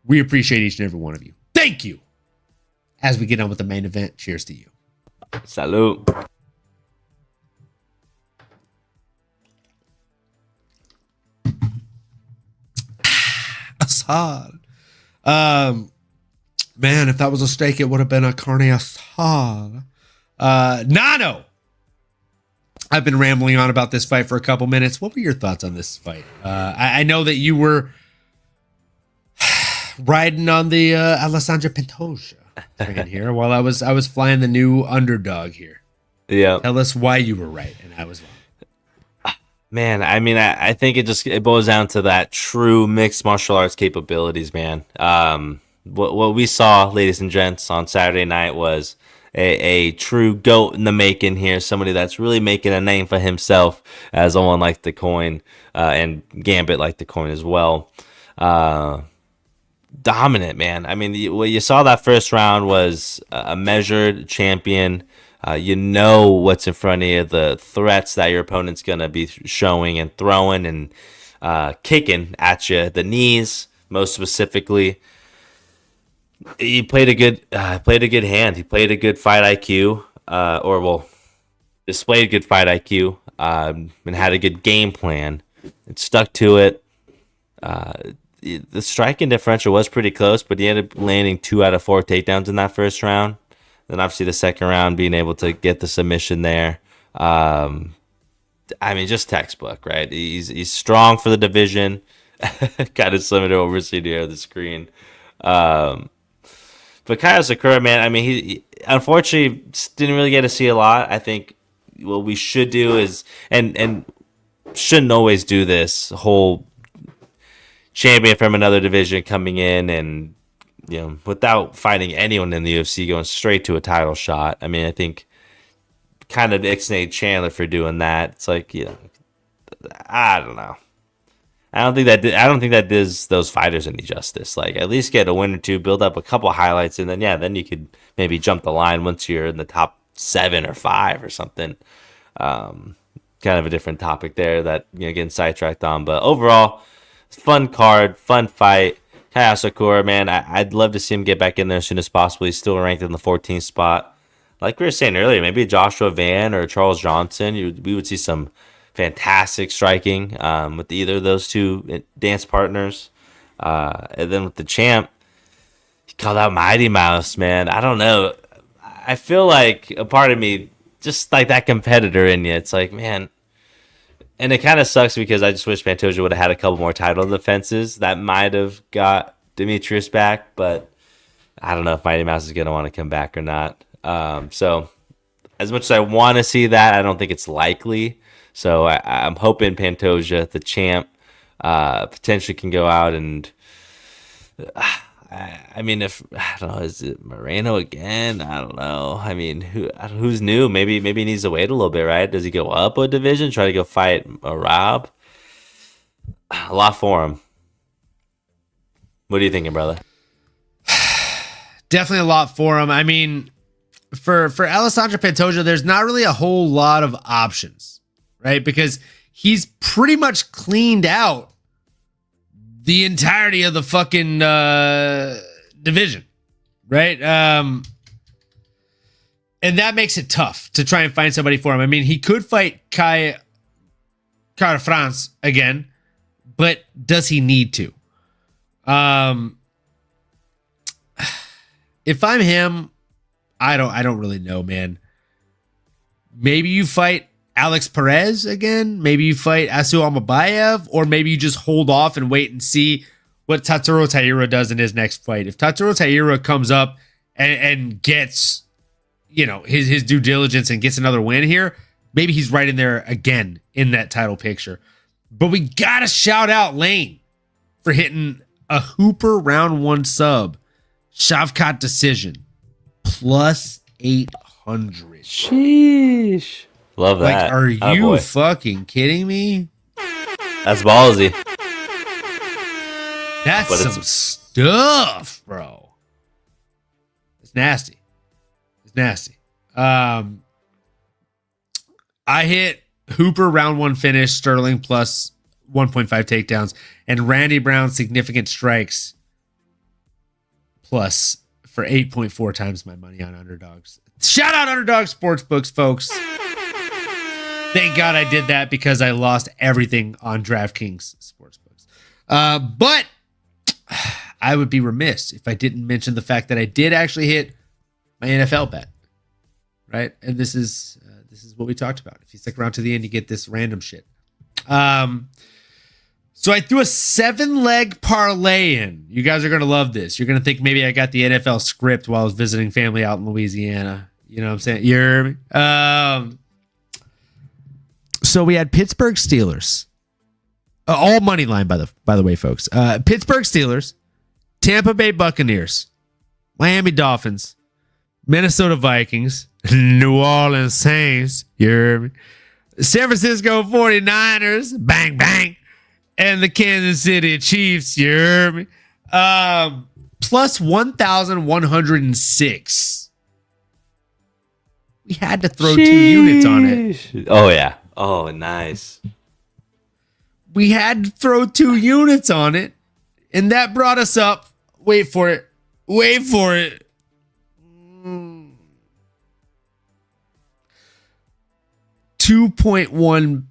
We appreciate each and every one of you. Thank you. As we get on with the main event, cheers to you. Salute. Assad. Man, if that was a steak, it would have been a carne asada. Nano. I've been rambling on about this fight for a couple minutes. What were your thoughts on this fight? I know that you were riding on the Alexandra Pantoja train here while I was flying the new underdog here. Yeah. Tell us why you were right and I was wrong. Man, I mean, I think it boils down to that true mixed martial arts capabilities, man. What we saw, ladies and gents, on Saturday night was a true GOAT in the making here, somebody that's really making a name for himself, as someone like the coin, and Gambit like the coin as well. Dominant, man. I mean, what you saw that first round was a measured champion. You know what's in front of you, the threats that your opponent's going to be showing and throwing and kicking at you, the knees most specifically. He played a good hand. He played a good fight IQ, displayed good fight IQ, and had a good game plan. And stuck to it. The striking differential was pretty close, but he ended up landing 2 out of 4 takedowns in that first round. Then obviously the second round being able to get the submission there. I mean, just textbook, right? He's strong for the division. Got his limit overseen here on the screen. But Kyle Sakura, man, I mean, he unfortunately didn't really get to see a lot. I think what we should do is, and shouldn't always do this, whole champion from another division coming in and, you know, without fighting anyone in the UFC, going straight to a title shot. I mean, I think kind of ixnayed Chandler for doing that. It's like, you know, I don't know. I don't think that does those fighters any justice. Like, at least get a win or two, build up a couple highlights, and then you could maybe jump the line once you're in the top 7 or 5 or something. Kind of a different topic there that, you know, getting sidetracked on. But overall, fun card, fun fight. Kaya Sakura, man, I'd love to see him get back in there as soon as possible. He's still ranked in the 14th spot. Like we were saying earlier, maybe Joshua Van or Charles Johnson, we would see some fantastic striking with either of those two dance partners. And then with the champ, he called out Mighty Mouse, man. I don't know. I feel like a part of me, just like that competitor in you, it's like, man. And it kind of sucks because I just wish Pantoja would have had a couple more title defenses that might have got Demetrius back, but I don't know if Mighty Mouse is going to want to come back or not. So as much as I want to see that, I don't think it's likely. So I'm hoping Pantoja, the champ, potentially can go out and... I mean, I don't know, is it Moreno again? I don't know. I mean, who's new? Maybe he needs to wait a little bit, right? Does he go up a division, try to go fight a Rob? A lot for him. What are you thinking, brother? Definitely a lot for him. I mean, for Alexandra Pantoja, there's not really a whole lot of options, right? Because he's pretty much cleaned out the entirety of the fucking division, right? And that makes it tough to try and find somebody for him. I mean, he could fight Kai France again, but does he need to? If I'm him, I don't really know, man. Maybe you fight Alex Perez again. Maybe you fight Asu Almabayev, or maybe you just hold off and wait and see what Tatsuro Taira does in his next fight. If Tatsuro Taira comes up and gets, you know, his due diligence and gets another win here, maybe he's right in there again in that title picture. But we gotta shout out Lane for hitting a Hooper round 1 sub, Shavkat decision, plus 800. Sheesh. Love that. Like, are you fucking kidding me? That's ballsy. That's some stuff, bro. It's nasty. It's nasty. I hit Hooper round 1 finish, Sterling plus 1.5 takedowns, and Randy Brown significant strikes plus for 8.4 times my money on underdogs. Shout out Underdog Sportsbooks, folks. Thank God I did that because I lost everything on DraftKings Sportsbooks. But I would be remiss if I didn't mention the fact that I did actually hit my NFL bet, right? And this is what we talked about. If you stick around to the end, you get this random shit. So I threw a 7-leg parlay in. You guys are going to love this. You're going to think maybe I got the NFL script while I was visiting family out in Louisiana. You know what I'm saying? You hear me? So we had Pittsburgh Steelers. All money line, by the way, folks. Pittsburgh Steelers, Tampa Bay Buccaneers, Miami Dolphins, Minnesota Vikings, New Orleans Saints, you hear me? San Francisco 49ers, bang, bang, and the Kansas City Chiefs, you hear me? Plus 1,106. We had to throw 2 units on it. Oh, yeah. Oh, nice. We had to throw 2 units on it, and that brought us up. Wait for it. 2.1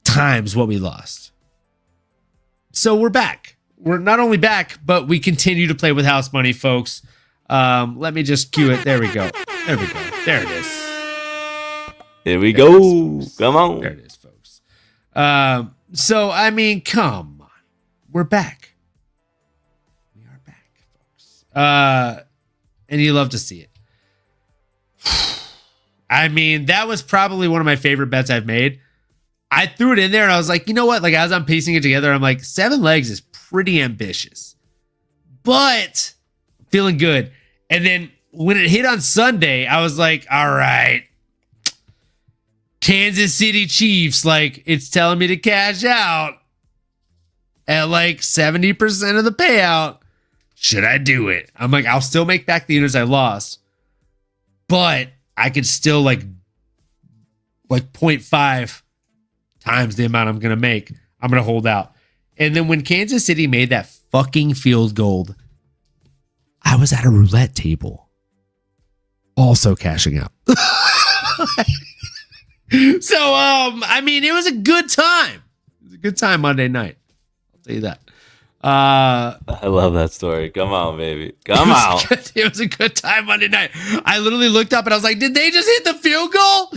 times what we lost. So we're back. We're not only back, but we continue to play with house money, folks. Let me just cue it. There we go. There it is. Here we go. Come on. There it is, folks. So, I mean, come on. We're back. We are back, folks. And you love to see it. I mean, that was probably one of my favorite bets I've made. I threw it in there and I was like, you know what? Like, as I'm piecing it together, I'm like, 7 legs is pretty ambitious, but feeling good. And then when it hit on Sunday, I was like, all right, Kansas City Chiefs, like, it's telling me to cash out at like 70% of the payout. Should I do it? I'm like, I'll still make back the units I lost, but I could still like 0.5 times the amount I'm going to make. I'm going to hold out. And then when Kansas City made that fucking field goal, I was at a roulette table also cashing out. So, I mean, it was a good time. It was a good time Monday night. I'll tell you that. I love that story. Come on, baby. Come on. It was a good time Monday night. I literally looked up and I was like, did they just hit the field goal?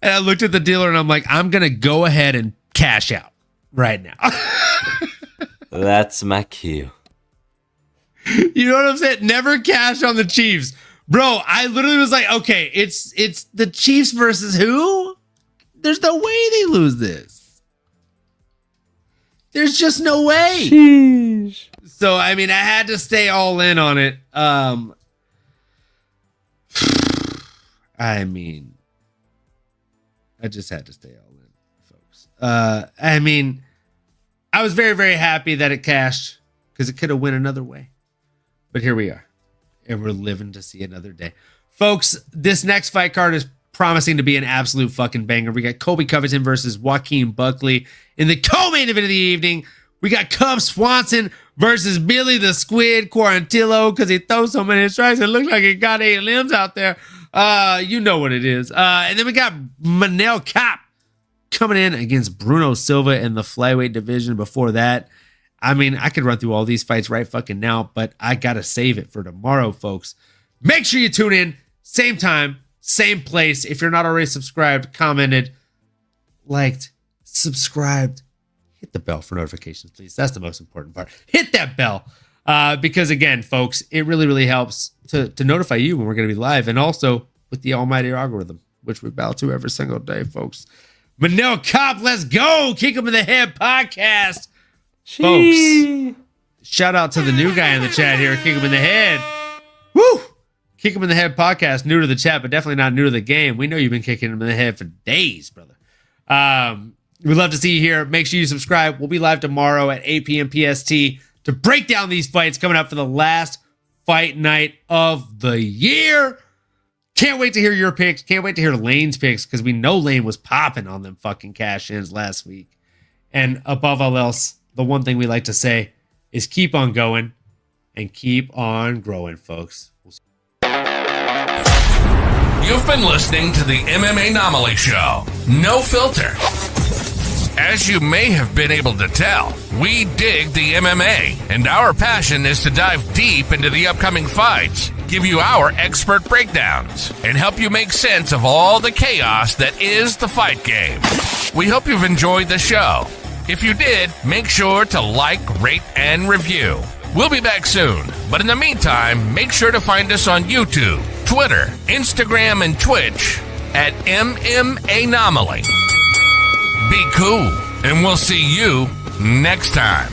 And I looked at the dealer and I'm like, I'm going to go ahead and cash out right now. That's my cue. You know what I'm saying? Never cash on the Chiefs. Bro, I literally was like, okay, it's the Chiefs versus who? There's no way they lose this. There's just no way. Sheesh. So, I mean, I had to stay all in on it. I mean, I just had to stay all in, folks. I mean, I was very, very happy that it cashed because it could have went another way. But here we are, and we're living to see another day. Folks, this next fight card is promising to be an absolute fucking banger. We got Colby Covington versus Joaquin Buckley in the co-main event of the evening. We got Cub Swanson versus Billy the Squid Quarantillo because he throws so many strikes. It looks like he got 8 limbs out there. You know what it is. And then we got Manel Kape coming in against Bruno Silva in the flyweight division. Before that, I mean, I could run through all these fights right fucking now, but I got to save it for tomorrow, folks. Make sure you tune in. Same time, same place. If you're not already subscribed, commented, liked, subscribed, hit the bell for notifications, please. That's the most important part. Hit that bell. Because again, folks, it really, really helps to notify you when we're going to be live, and also with the almighty algorithm, which we bow to every single day, folks. Manel Kape, let's go. Kick him in the head podcast. Folks, shout out to the new guy in the chat here. Kick him in the head. Woo! Kick him in the head podcast. New to the chat, but definitely not new to the game. We know you've been kicking him in the head for days, brother. We'd love to see you here. Make sure you subscribe. We'll be live tomorrow at 8 p.m. PST to break down these fights coming up for the last fight night of the year. Can't wait to hear your picks. Can't wait to hear Lane's picks because we know Lane was popping on them fucking cash-ins last week. And above all else, the one thing we like to say is keep on going and keep on growing, folks. You've been listening to the MMAnomaly Show. No filter. As you may have been able to tell, we dig the MMA, and our passion is to dive deep into the upcoming fights, give you our expert breakdowns, and help you make sense of all the chaos that is the fight game. We hope you've enjoyed the show. If you did, make sure to like, rate, and review. We'll be back soon, but in the meantime, make sure to find us on YouTube, Twitter, Instagram, and Twitch at MMAnomaly. Be cool, and we'll see you next time.